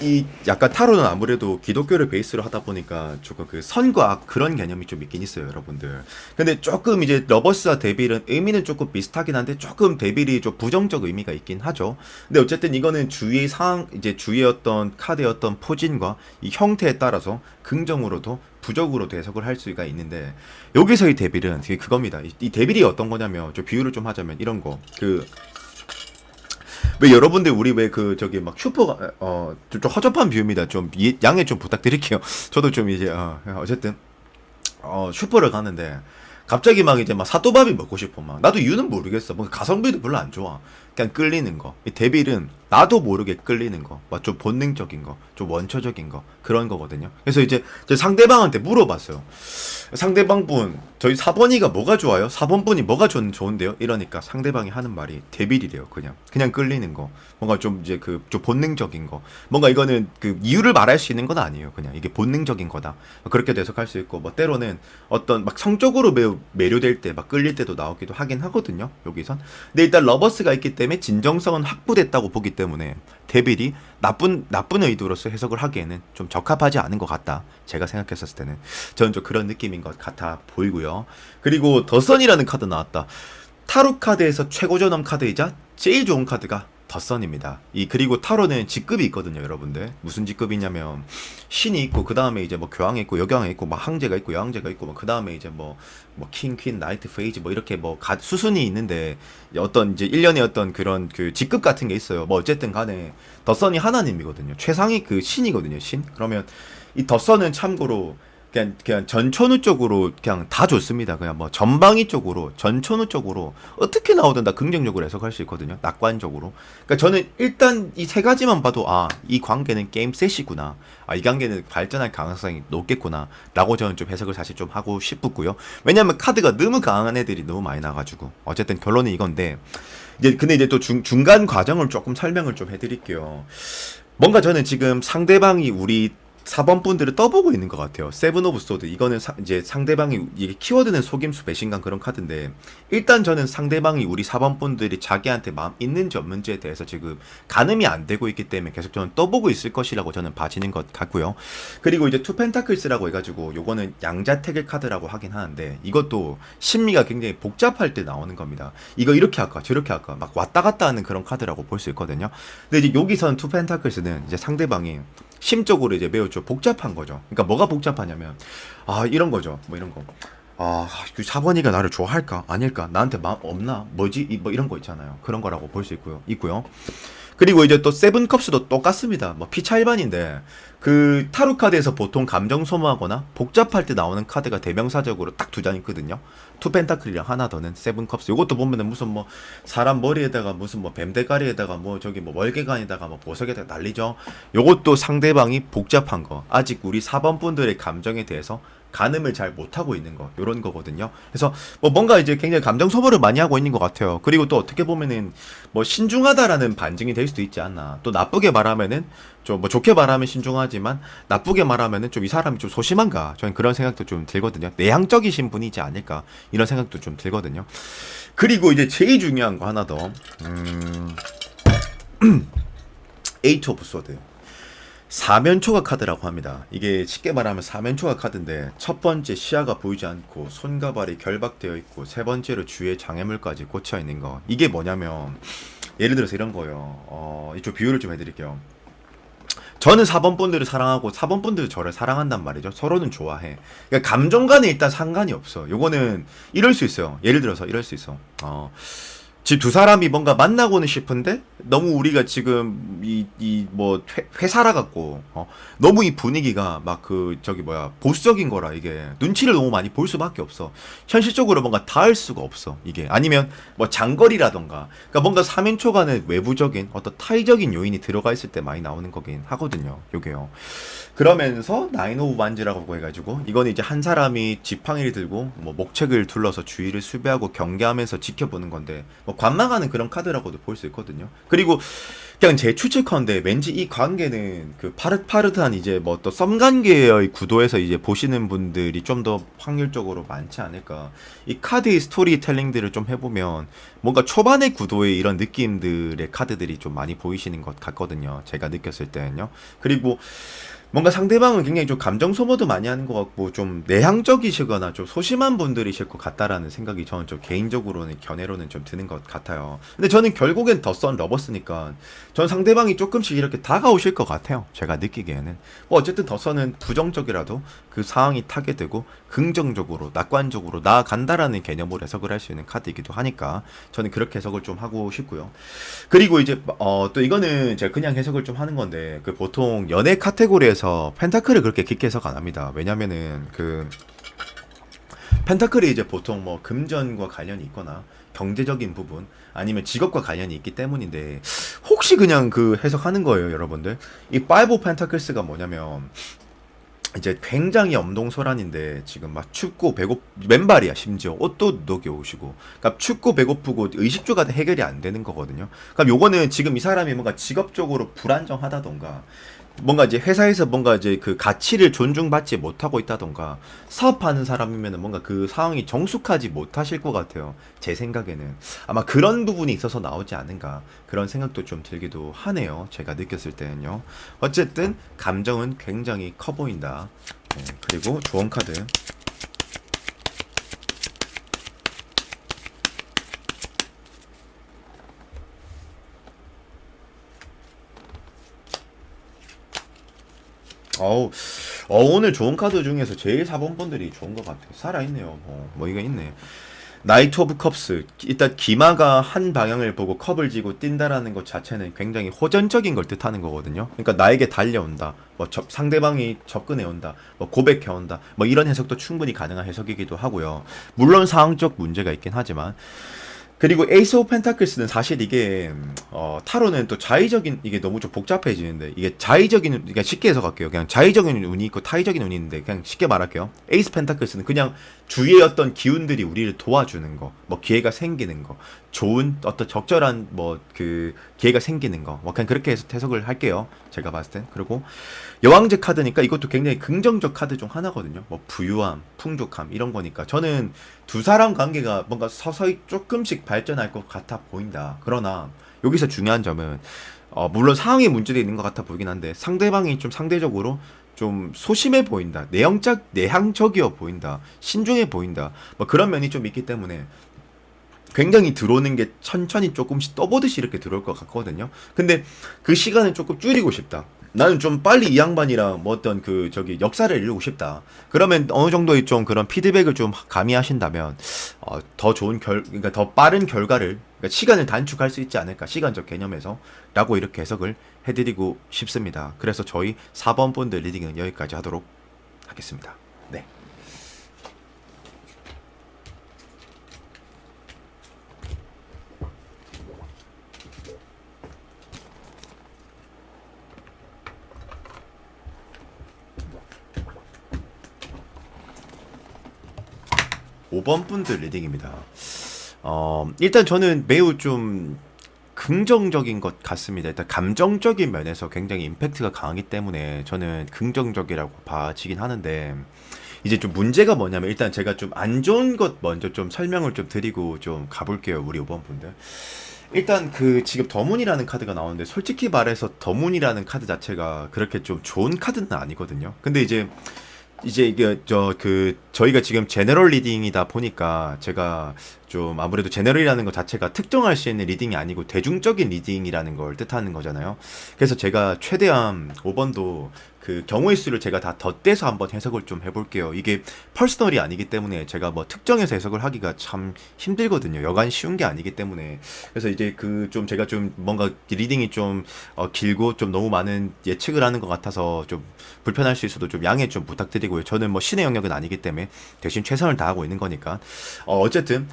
이 약간 타로는 아무래도 기독교를 베이스로 하다 보니까 조금 그 선과 악 그런 개념이 좀 있긴 있어요, 여러분들. 근데 조금 이제 러버스와 데빌은 의미는 조금 비슷하긴 한데 조금 데빌이 좀 부정적 의미가 있긴 하죠. 근데 어쨌든 이거는 주위의 상황, 이제 주위의 어떤 카드의 어떤 포진과 이 형태에 따라서 긍정으로도 부적으로도 해석을 할 수가 있는데 여기서의 데빌은 되게 그겁니다. 이 데빌이 어떤 거냐면 좀 비유를 좀 하자면 이런 거. 왜 여러분들 우리 왜 그 저기 막 슈퍼가 좀 허접한 비유입니다. 좀 양해 좀 부탁드릴게요. 저도 좀 이제 어쨌든 슈퍼를 가는데 갑자기 막 이제 막 사또밥이 먹고 싶어 막 나도 이유는 모르겠어. 뭐 가성비도 별로 안 좋아. 그냥 끌리는 거. 이 데빌은 나도 모르게 끌리는 거. 막 좀 본능적인 거, 좀 원초적인 거 그런 거거든요. 그래서 이제 상대방한테 물어봤어요. 상대방 분 저희 4번이가 뭐가 좋아요? 4번 분이 뭐가 좋은데요? 이러니까 상대방이 하는 말이 데빌이래요. 그냥 끌리는 거. 뭔가 좀 이제 그 좀 본능적인 거. 뭔가 이거는 그 이유를 말할 수 있는 건 아니에요. 그냥 이게 본능적인 거다. 그렇게도 해석할 수 있고 뭐 때로는 어떤 막 성적으로 매우 매료될 때 막 끌릴 때도 나오기도 하긴 하거든요. 여기선. 근데 일단 러버스가 있기 때문에 진정성은 확보됐다고 보기 때문에 데빌이 나쁜 의도로서 해석을 하기에는 좀 적합하지 않은 것 같다. 제가 생각했었을 때는 저는 좀 그런 느낌인 것 같아 보이고요. 그리고 더선이라는 카드 나왔다. 타로 카드에서 최고 전원 카드이자 제일 좋은 카드가 더선입니다. 그리고 타로는 직급이 있거든요, 여러분들. 무슨 직급이냐면 신이 있고 그 다음에 이제 뭐 교황이 있고 여경이 있고 막 황제가 있고 여왕제가 있고 그 다음에 이제 뭐 킹, 퀸, 나이트, 페이지 뭐 이렇게 뭐 수순이 있는데 어떤 이제 일련의 어떤 그런 그 직급 같은 게 있어요. 뭐 어쨌든 간에 더선이 하나님이거든요. 최상위 그 신이거든요, 신. 그러면 이 더선은 참고로 그냥 전천후 쪽으로 그냥 다 좋습니다. 그냥 뭐 전방위 쪽으로 전천후 쪽으로 어떻게 나오든 다 긍정적으로 해석할 수 있거든요. 낙관적으로. 그러니까 저는 일단 이 세 가지만 봐도 이 관계는 게임 셋이구나. 이 관계는 발전할 가능성이 높겠구나. 라고 저는 좀 해석을 사실 좀 하고 싶었고요. 왜냐면 카드가 너무 강한 애들이 너무 많이 나가지고 어쨌든 결론은 이건데 근데 이제 또 중간 과정을 조금 설명을 좀 해드릴게요. 뭔가 저는 지금 상대방이 우리 4번 분들을 떠보고 있는 것 같아요. 세븐 오브 소드. 이거는 이제 상대방이 이게 키워드는 속임수, 배신감 그런 카드인데 일단 저는 상대방이 우리 4번 분들이 자기한테 마음 있는지 없는지에 대해서 지금 가늠이 안 되고 있기 때문에 계속 저는 떠보고 있을 것이라고 저는 봐지는 것 같고요. 그리고 이제 투 펜타클스라고 해가지고 요거는 양자택일 카드라고 하긴 하는데 이것도 심리가 굉장히 복잡할 때 나오는 겁니다. 이거 이렇게 할까 저렇게 할까 막 왔다 갔다 하는 그런 카드라고 볼 수 있거든요. 근데 이제 여기선 투 펜타클스는 이제 상대방이 심적으로 이제 매우 좀 복잡한 거죠. 그러니까 뭐가 복잡하냐면 이런 거죠. 뭐 이런 거. 그 4번이가 나를 좋아할까? 아닐까? 나한테 마음 없나? 뭐지? 뭐 이런 거 있잖아요. 그런 거라고 볼 수 있고요. 그리고 이제 또 세븐컵스도 똑같습니다. 뭐 피차일반인데 그 타로 카드에서 보통 감정 소모하거나 복잡할 때 나오는 카드가 대명사적으로 딱 두 장 있거든요. 투 펜타클이랑 하나 더는 세븐컵스. 요것도 보면은 무슨 뭐 사람 머리에다가 무슨 뭐 뱀대가리에다가 뭐 저기 뭐 월계관에다가 뭐 보석에다가 난리죠. 요것도 상대방이 복잡한 거. 아직 우리 4번 분들의 감정에 대해서 가늠을 잘 못하고 있는 거 요런 거거든요. 그래서 뭐 뭔가 이제 굉장히 감정 소모를 많이 하고 있는 것 같아요. 그리고 또 어떻게 보면은 뭐 신중하다라는 반증이 될 수도 있지 않나. 또 나쁘게 말하면은 좀 뭐 좋게 말하면 신중하지만 나쁘게 말하면은 좀 이 사람이 좀 소심한가. 저는 그런 생각도 좀 들거든요. 내향적이신 분이지 않을까 이런 생각도 좀 들거든요. 그리고 이제 제일 중요한 거 하나 더. 에이트 오브 소드. 사면초가 카드라고 합니다. 이게 쉽게 말하면 사면초가 카드인데 첫 번째 시야가 보이지 않고 손과 발이 결박되어 있고 세 번째로 주위에 장애물까지 꽂혀 있는 거. 이게 뭐냐면 예를 들어서 이런 거예요. 이쪽 비유를 좀 해드릴게요. 저는 4번 분들을 사랑하고 4번 분들도 저를 사랑한단 말이죠. 서로는 좋아해. 그러니까 감정 간에 일단 상관이 없어. 요거는 이럴 수 있어요. 예를 들어서 이럴 수 있어. 지금 두 사람이 뭔가 만나고는 싶은데 너무 우리가 지금 이 뭐 회사라 갖고 너무 이 분위기가 막 그 저기 뭐야 보수적인 거라 이게 눈치를 너무 많이 볼 수밖에 없어. 현실적으로 뭔가 닿을 수가 없어 이게. 아니면 뭐 장거리라던가 그러니까 뭔가 3인초간의 외부적인 어떤 타의적인 요인이 들어가 있을 때 많이 나오는 거긴 하거든요 요게요. 그러면서 나인 오브 반지라고 해가지고 이건 이제 한 사람이 지팡이를 들고 뭐 목책을 둘러서 주위를 수비하고 경계하면서 지켜보는 건데 뭐 관망하는 그런 카드라고도 볼 수 있거든요. 그리고 그냥 제 추측컨대 왠지 이 관계는 그 파릇파릇한 이제 뭐 또 썸관계의 구도에서 이제 보시는 분들이 좀 더 확률적으로 많지 않을까. 이 카드의 스토리텔링들을 좀 해보면 뭔가 초반의 구도의 이런 느낌들의 카드들이 좀 많이 보이시는 것 같거든요. 제가 느꼈을 때는요. 그리고 뭔가 상대방은 굉장히 좀 감정 소모도 많이 하는 것 같고 좀 내향적이시거나 좀 소심한 분들이실 것 같다라는 생각이 저는 좀 개인적으로는 견해로는 좀 드는 것 같아요. 근데 저는 결국엔 더 선 러버스니까 전 상대방이 조금씩 이렇게 다가오실 것 같아요. 제가 느끼기에는 뭐 어쨌든 더 선은 부정적이라도 그 상황이 타게 되고 긍정적으로 낙관적으로 나아간다라는 개념으로 해석을 할 수 있는 카드이기도 하니까 저는 그렇게 해석을 좀 하고 싶고요. 그리고 이제 또 이거는 제가 그냥 해석을 좀 하는 건데 그 보통 연애 카테고리에서 펜타클을 그렇게 깊게 해석 안 합니다. 왜냐면은 그 펜타클이 이제 보통 뭐 금전과 관련이 있거나 경제적인 부분 아니면 직업과 관련이 있기 때문인데 혹시 그냥 그 해석하는 거예요, 여러분들. 이 파이브 펜타클스가 뭐냐면 이제 굉장히 엄동설한인데 지금 막 춥고 배고 맨발이야 심지어 옷도 녹여오시고 그러니까 춥고 배고프고 의식주가 해결이 안 되는 거거든요. 그럼 요거는 지금 이 사람이 뭔가 직업적으로 불안정하다던가 뭔가 이제 회사에서 뭔가 이제 그 가치를 존중받지 못하고 있다던가 사업하는 사람이면은 뭔가 그 상황이 정숙하지 못하실 것 같아요. 제 생각에는 아마 그런 부분이 있어서 나오지 않은가 그런 생각도 좀 들기도 하네요. 제가 느꼈을 때는요. 어쨌든 감정은 굉장히 커 보인다. 네, 그리고 좋은 카드. 어우, 오늘 좋은 카드 중에서 제일 4번 분들이 좋은 것 같아요. 살아있네요. 뭐 이거 있네. 나이트 오브 컵스. 일단 기마가 한 방향을 보고 컵을 쥐고 뛴다라는 것 자체는 굉장히 호전적인 걸 뜻하는 거거든요. 그러니까 나에게 달려온다. 뭐 상대방이 접근해 온다. 뭐 고백해 온다. 뭐 이런 해석도 충분히 가능한 해석이기도 하고요. 물론 상황적 문제가 있긴 하지만 그리고 에이스 오브 펜타클스는 사실 이게 타로는 또 자의적인 이게 너무 좀 복잡해지는데 이게 자의적인 그러니까 쉽게 해석할게요. 그냥 자의적인 운이 있고 타의적인 운이 있는데 그냥 쉽게 말할게요. 에이스 펜타클스는 그냥 주위의 어떤 기운들이 우리를 도와주는 거, 뭐 기회가 생기는 거, 좋은 어떤 적절한 뭐 그 기회가 생기는 거, 뭐 그냥 그렇게 해석을 할게요. 제가 봤을 땐. 그리고 여왕제 카드니까 이것도 굉장히 긍정적 카드 중 하나거든요. 뭐 부유함, 풍족함 이런 거니까 저는 두 사람 관계가 뭔가 서서히 조금씩 발전할 것 같아 보인다. 그러나 여기서 중요한 점은 물론 상황이 문제도 있는 것 같아 보이긴 한데 상대방이 좀 상대적으로 좀 소심해 보인다. 내향적이어 보인다. 신중해 보인다. 뭐 그런 면이 좀 있기 때문에 굉장히 들어오는 게 천천히 조금씩 떠보듯이 이렇게 들어올 것 같거든요. 근데 그 시간을 조금 줄이고 싶다. 나는 좀 빨리 이 양반이랑 뭐 어떤 그 저기 역사를 이루고 싶다. 그러면 어느 정도의 좀 그런 피드백을 좀 가미하신다면 더 좋은 그러니까 더 빠른 결과를 그러니까 시간을 단축할 수 있지 않을까 시간적 개념에서라고 이렇게 해석을 해드리고 싶습니다. 그래서 저희 4번 본드 리딩은 여기까지 하도록 하겠습니다. 네. 5번 분들 리딩입니다. 일단 저는 매우 좀 긍정적인 것 같습니다. 일단 감정적인 면에서 굉장히 임팩트가 강하기 때문에 저는 긍정적이라고 봐지긴 하는데, 이제 좀 문제가 뭐냐면, 일단 제가 좀 안 좋은 것 먼저 좀 설명을 좀 드리고 좀 가볼게요, 우리 5번 분들. 일단 그 지금 더문이라는 카드가 나오는데, 솔직히 말해서 더문이라는 카드 자체가 그렇게 좀 좋은 카드는 아니거든요. 근데 이제 이게 저희가 지금 제너럴 리딩이다 보니까, 제가 좀 아무래도 제너럴이라는 것 자체가 특정할 수 있는 리딩이 아니고 대중적인 리딩이라는 걸 뜻하는 거잖아요. 그래서 제가 최대한 5번도 그 경우의 수를 제가 다 덧대서 한번 해석을 좀 해볼게요. 이게 퍼스널이 아니기 때문에 제가 뭐 특정해서 해석을 하기가 참 힘들거든요. 여간 쉬운 게 아니기 때문에. 그래서 이제 그 좀 제가 좀 뭔가 리딩이 좀 길고 좀 너무 많은 예측을 하는 것 같아서 좀 불편할 수 있어도 좀 양해 좀 부탁드리고요. 저는 뭐 신의 영역은 아니기 때문에 대신 최선을 다하고 있는 거니까. 어쨌든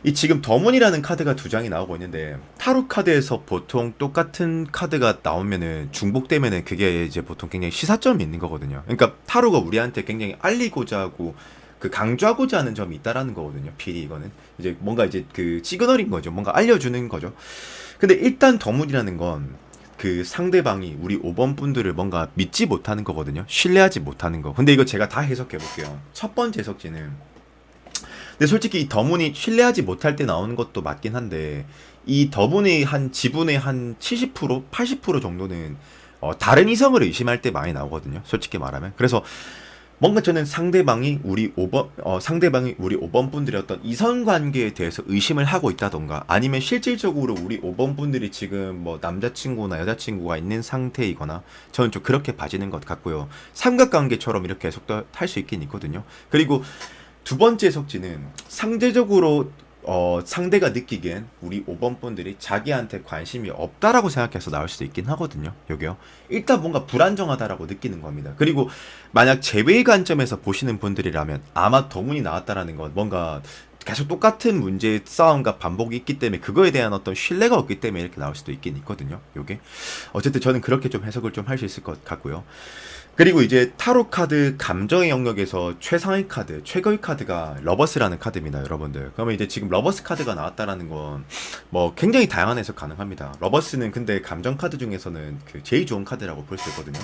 이 지금 더문이라는 카드가 두 장이 나오고 있는데, 타로 카드에서 보통 똑같은 카드가 나오면은 중복되면은 그게 이제 보통 굉장히 시사점이 있는 거거든요. 그러니까 타로가 우리한테 굉장히 알리고자 하고 그 강조하고자 하는 점이 있다라는 거거든요. 필히 이거는 이제 뭔가 이제 그 시그널인 거죠. 뭔가 알려주는 거죠. 근데 일단 더문이라는 건 그 상대방이 우리 5번 분들을 뭔가 믿지 못하는 거거든요. 신뢰하지 못하는 거. 근데 이거 제가 다 해석해 볼게요. 첫 번째 해석지는, 근데 솔직히 이 더문이 신뢰하지 못할 때 나오는 것도 맞긴 한데, 이 더문의 한 지분의 한 70%, 80% 정도는 다른 이성을 의심할 때 많이 나오거든요. 솔직히 말하면. 그래서 뭔가 저는 상대방이 우리 5번 분들의 어떤 이성 관계에 대해서 의심을 하고 있다던가, 아니면 실질적으로 우리 5번 분들이 지금 뭐 남자친구나 여자친구가 있는 상태이거나, 저는 좀 그렇게 봐지는 것 같고요. 삼각관계처럼 이렇게 해석도 할 수 있긴 있거든요. 그리고 두 번째 석지는 상대적으로 상대가 느끼기엔 우리 5번 분들이 자기한테 관심이 없다라고 생각해서 나올 수도 있긴 하거든요. 여기요. 일단 뭔가 불안정하다라고 느끼는 겁니다. 그리고 만약 제외의 관점에서 보시는 분들이라면 아마 더문이 나왔다라는 건 뭔가 계속 똑같은 문제의 싸움과 반복이 있기 때문에 그거에 대한 어떤 신뢰가 없기 때문에 이렇게 나올 수도 있긴 있거든요. 요게. 어쨌든 저는 그렇게 좀 해석을 좀 할 수 있을 것 같고요. 그리고 이제 타로 카드 감정의 영역에서 최상의 카드, 최고의 카드가 러버스라는 카드입니다, 여러분들. 그러면 이제 지금 러버스 카드가 나왔다라는 건 뭐 굉장히 다양한 해석 가능합니다. 러버스는 근데 감정 카드 중에서는 그 제일 좋은 카드라고 볼 수 있거든요.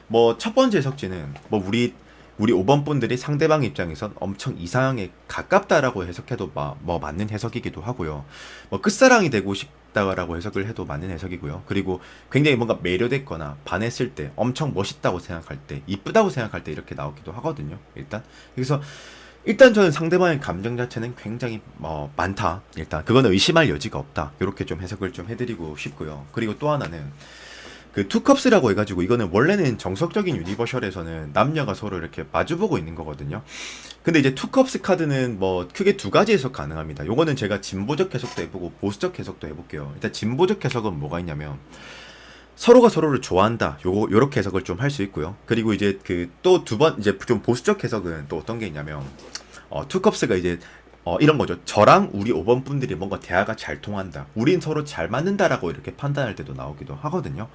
뭐 첫 번째 해석지는 뭐 우리 5번 분들이 상대방 입장에선 엄청 이상하게 가깝다라고 해석해도 뭐 맞는 해석이기도 하고요. 뭐 끝사랑이 되고 싶다라고 해석을 해도 맞는 해석이고요. 그리고 굉장히 뭔가 매료됐거나 반했을 때 엄청 멋있다고 생각할 때, 이쁘다고 생각할 때 이렇게 나오기도 하거든요. 일단 저는 상대방의 감정 자체는 굉장히 많다. 일단 그거는 의심할 여지가 없다. 이렇게 좀 해석을 좀 해드리고 싶고요. 그리고 또 하나는 그 투컵스라고 해가지고, 이거는 원래는 정석적인 유니버셜에서는 남녀가 서로 이렇게 마주보고 있는 거거든요. 근데 이제 투컵스 카드는 뭐 크게 두 가지 해석 가능합니다. 요거는 제가 진보적 해석도 해보고 보수적 해석도 해볼게요. 일단 진보적 해석은 뭐가 있냐면, 서로가 서로를 좋아한다. 요렇게 해석을 좀 할 수 있고요. 그리고 이제 그 또 두 번 이제 좀 보수적 해석은 또 어떤 게 있냐면, 투컵스가 이제 이런 거죠. 저랑 우리 5번 분들이 뭔가 대화가 잘 통한다. 우린 서로 잘 맞는다라고 이렇게 판단할 때도 나오기도 하거든요.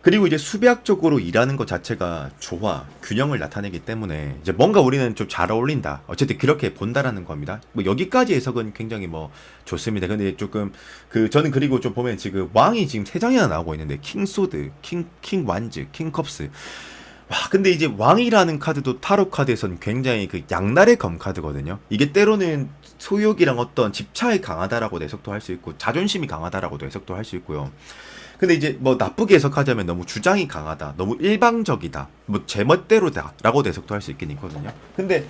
그리고 이제 수비학적으로 일하는 것 자체가 조화, 균형을 나타내기 때문에 이제 뭔가 우리는 좀 잘 어울린다. 어쨌든 그렇게 본다라는 겁니다. 뭐 여기까지 해석은 굉장히 뭐 좋습니다. 근데 조금 저는 그리고 좀 보면 지금 왕이 지금 세 장이나 나오고 있는데, 킹소드, 킹 완즈, 킹컵스. 와, 근데 이제 왕이라는 카드도 타로 카드에서는 굉장히 그 양날의 검 카드거든요. 이게 때로는 소욕이랑 어떤 집착이 강하다라고 해석도 할 수 있고, 자존심이 강하다라고도 해석도 할 수 있고요. 근데 이제 뭐 나쁘게 해석하자면 너무 주장이 강하다, 너무 일방적이다, 뭐 제멋대로다라고 해석도 할 수 있긴 있거든요. 근데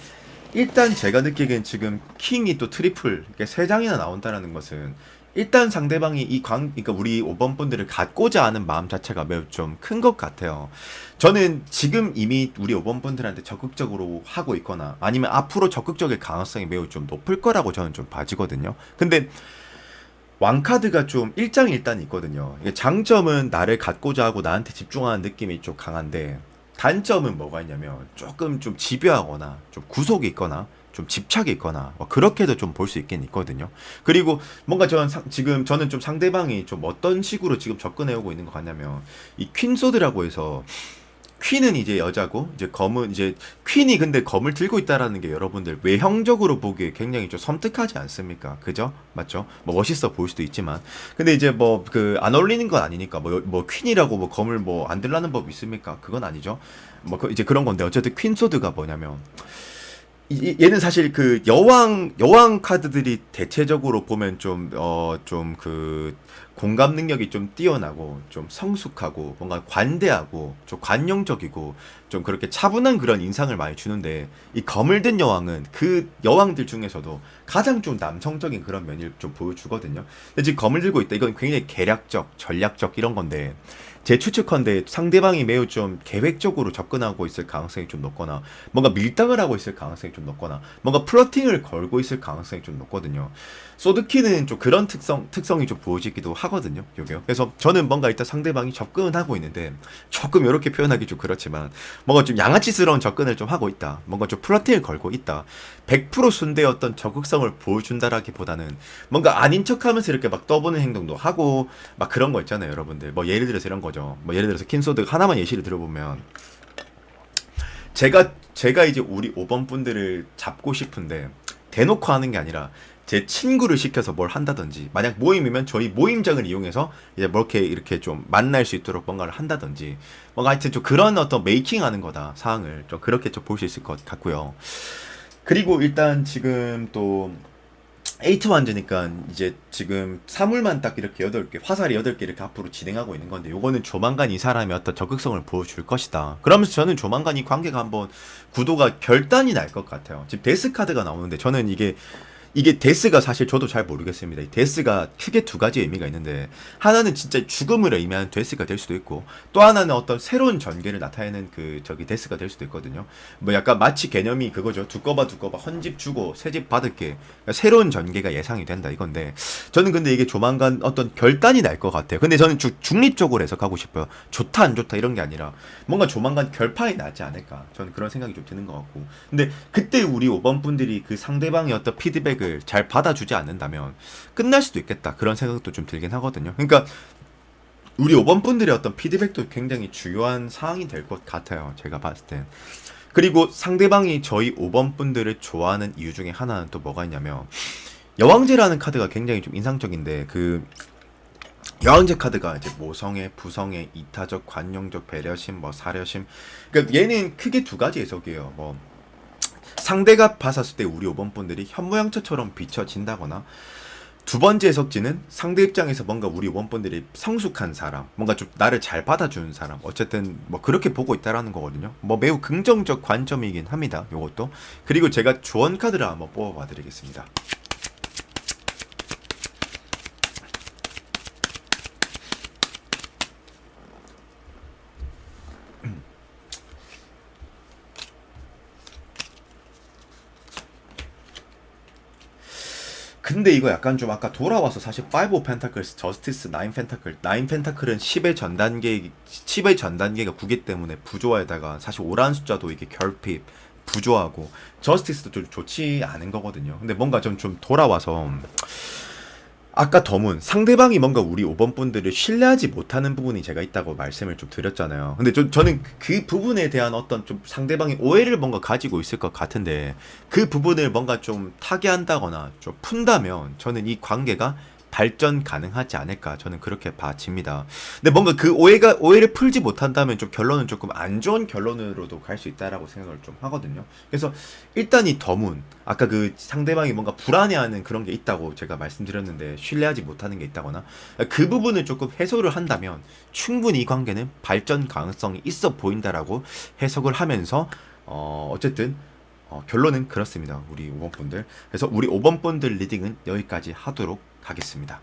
일단 제가 느끼기엔 지금 킹이 또 트리플, 이렇게 세 장이나 나온다라는 것은, 일단 상대방이 그러니까 우리 5번 분들을 갖고자 하는 마음 자체가 매우 좀 큰 것 같아요. 저는 지금 이미 우리 5번 분들한테 적극적으로 하고 있거나, 아니면 앞으로 적극적일 가능성이 매우 좀 높을 거라고 저는 좀 봐지거든요. 근데 왕카드가 좀 일장일단이 있거든요. 이게 장점은 나를 갖고자 하고 나한테 집중하는 느낌이 좀 강한데, 단점은 뭐가 있냐면 조금 좀 집요하거나 좀 구속이 있거나 좀 집착이 있거나 뭐 그렇게도 좀 볼 수 있긴 있거든요. 그리고 뭔가 지금 저는 좀 상대방이 좀 어떤 식으로 지금 접근해 오고 있는 것 같냐면, 이 퀸소드라고 해서 퀸은 이제 여자고 이제 검은 이제 퀸이 근데 검을 들고 있다라는 게 여러분들 외형적으로 보기에 굉장히 좀 섬뜩하지 않습니까? 그죠? 맞죠? 뭐 멋있어 보일 수도 있지만 근데 이제 뭐 그 안 어울리는 건 아니니까 뭐 퀸이라고 뭐 검을 뭐 안 들라는 법 있습니까? 그건 아니죠. 뭐 이제 그런 건데 어쨌든 퀸 소드가 뭐냐면 얘는 사실 그 여왕 카드들이 대체적으로 보면 좀 그 공감 능력이 좀 뛰어나고 좀 성숙하고 뭔가 관대하고 좀 관용적이고 좀 그렇게 차분한 그런 인상을 많이 주는데 이 검을 든 여왕은 그 여왕들 중에서도 가장 좀 남성적인 그런 면을 좀 보여주거든요. 근데 지금 검을 들고 있다. 이건 굉장히 계략적, 전략적 이런 건데 제 추측컨대 상대방이 매우 좀 계획적으로 접근하고 있을 가능성이 좀 높거나 뭔가 밀당을 하고 있을 가능성이 좀 높거나 뭔가 플러팅을 걸고 있을 가능성이 좀 높거든요. 소드키는 좀 그런 특성이 좀 보여지기도 하거든요. 요게요. 그래서 저는 뭔가 일단 상대방이 접근을 하고 있는데 조금 이렇게 표현하기 좀 그렇지만 뭔가 좀 양아치스러운 접근을 좀 하고 있다. 뭔가 좀 플러팅을 걸고 있다. 100% 순대의 어떤 적극성을 보여준다라기보다는 뭔가 아닌 척하면서 이렇게 막 떠보는 행동도 하고 막 그런 거 있잖아요, 여러분들. 뭐 예를 들어서 이런 거죠. 뭐 예를 들어서 킨소드 하나만 예시를 들어보면 제가 이제 우리 5번 분들을 잡고 싶은데 대놓고 하는 게 아니라 제 친구를 시켜서 뭘 한다든지 만약 모임이면 저희 모임장을 이용해서 이제 뭐 이렇게 좀 만날 수 있도록 뭔가를 한다든지 뭔가 하여튼 좀 그런 어떤 메이킹하는 거다 사항을 좀 그렇게 좀 볼 수 있을 것 같고요. 그리고 일단 지금 또 에이트 완즈니까 이제 지금 사물만 딱 이렇게 8개, 화살이 8개 이렇게 앞으로 진행하고 있는 건데 요거는 조만간 이 사람의 어떤 적극성을 보여줄 것이다. 그러면서 저는 조만간 이 관계가 한번 구도가 결단이 날 것 같아요. 지금 데스 카드가 나오는데 저는 이게 데스가 사실 저도 잘 모르겠습니다. 이 데스가 크게 두 가지 의미가 있는데 하나는 진짜 죽음을 의미하는 데스가 될 수도 있고 또 하나는 어떤 새로운 전개를 나타내는 그 저기 데스가 될 수도 있거든요. 뭐 약간 마치 개념이 그거죠. 두꺼봐 헌집 주고 새집 받을게. 그러니까 새로운 전개가 예상이 된다 이건데 저는 근데 이게 조만간 어떤 결단이 날 것 같아요. 근데 저는 중립적으로 해석하고 싶어요. 좋다 안 좋다 이런 게 아니라 뭔가 조만간 결판이 나지 않을까. 저는 그런 생각이 좀 드는 것 같고 근데 그때 우리 5번 분들이 그 상대방의 어떤 피드백을 잘 받아주지 않는다면 끝날 수도 있겠다 그런 생각도 좀 들긴 하거든요. 그러니까 우리 5번 분들의 어떤 피드백도 굉장히 중요한 사항이 될 것 같아요. 제가 봤을 땐. 그리고 상대방이 저희 5번 분들을 좋아하는 이유 중에 하나는 또 뭐가 있냐면 여왕제라는 카드가 굉장히 좀 인상적인데 그 여왕제 카드가 이제 모성애, 부성애, 이타적, 관용적, 배려심, 뭐 사려심. 그러니까 얘는 크게 두 가지 해석이에요. 뭐 상대가 봤었을 때 우리 5번 분들이 현모양처처럼 비춰진다거나 두 번째 해석지는 상대 입장에서 뭔가 우리 5번 분들이 성숙한 사람, 뭔가 좀 나를 잘 받아주는 사람, 어쨌든 뭐 그렇게 보고 있다라는 거거든요. 뭐 매우 긍정적 관점이긴 합니다. 요것도. 그리고 제가 조언 카드를 한번 뽑아봐 드리겠습니다. 근데 이거 약간 좀 아까 돌아와서 사실 5 오브 펜타클스, 저스티스, 9 펜타클, 9 펜타클은 10의 전단계가 9기 때문에 부조화에다가 사실 오란 숫자도 이게 결핍, 부조하고 저스티스도 좀 좋지 않은 거거든요. 근데 뭔가 좀 돌아와서 아까 덤은 상대방이 뭔가 우리 5번 분들을 신뢰하지 못하는 부분이 제가 있다고 말씀을 좀 드렸잖아요. 근데 저는 그 부분에 대한 어떤 좀 상대방이 오해를 뭔가 가지고 있을 것 같은데 그 부분을 뭔가 좀 타개한다거나 좀 푼다면 저는 이 관계가 발전 가능하지 않을까 저는 그렇게 봐집니다. 근데 뭔가 그 오해를 풀지 못한다면 좀 결론은 조금 안 좋은 결론으로도 갈 수 있다라고 생각을 좀 하거든요. 그래서 일단 이 덤은 아까 그 상대방이 뭔가 불안해하는 그런 게 있다고 제가 말씀드렸는데 신뢰하지 못하는 게 있다거나 그 부분을 조금 해소를 한다면 충분히 이 관계는 발전 가능성이 있어 보인다라고 해석을 하면서 어쨌든 결론은 그렇습니다. 우리 5번 분들. 그래서 우리 5번 분들 리딩은 여기까지 하도록 하겠습니다.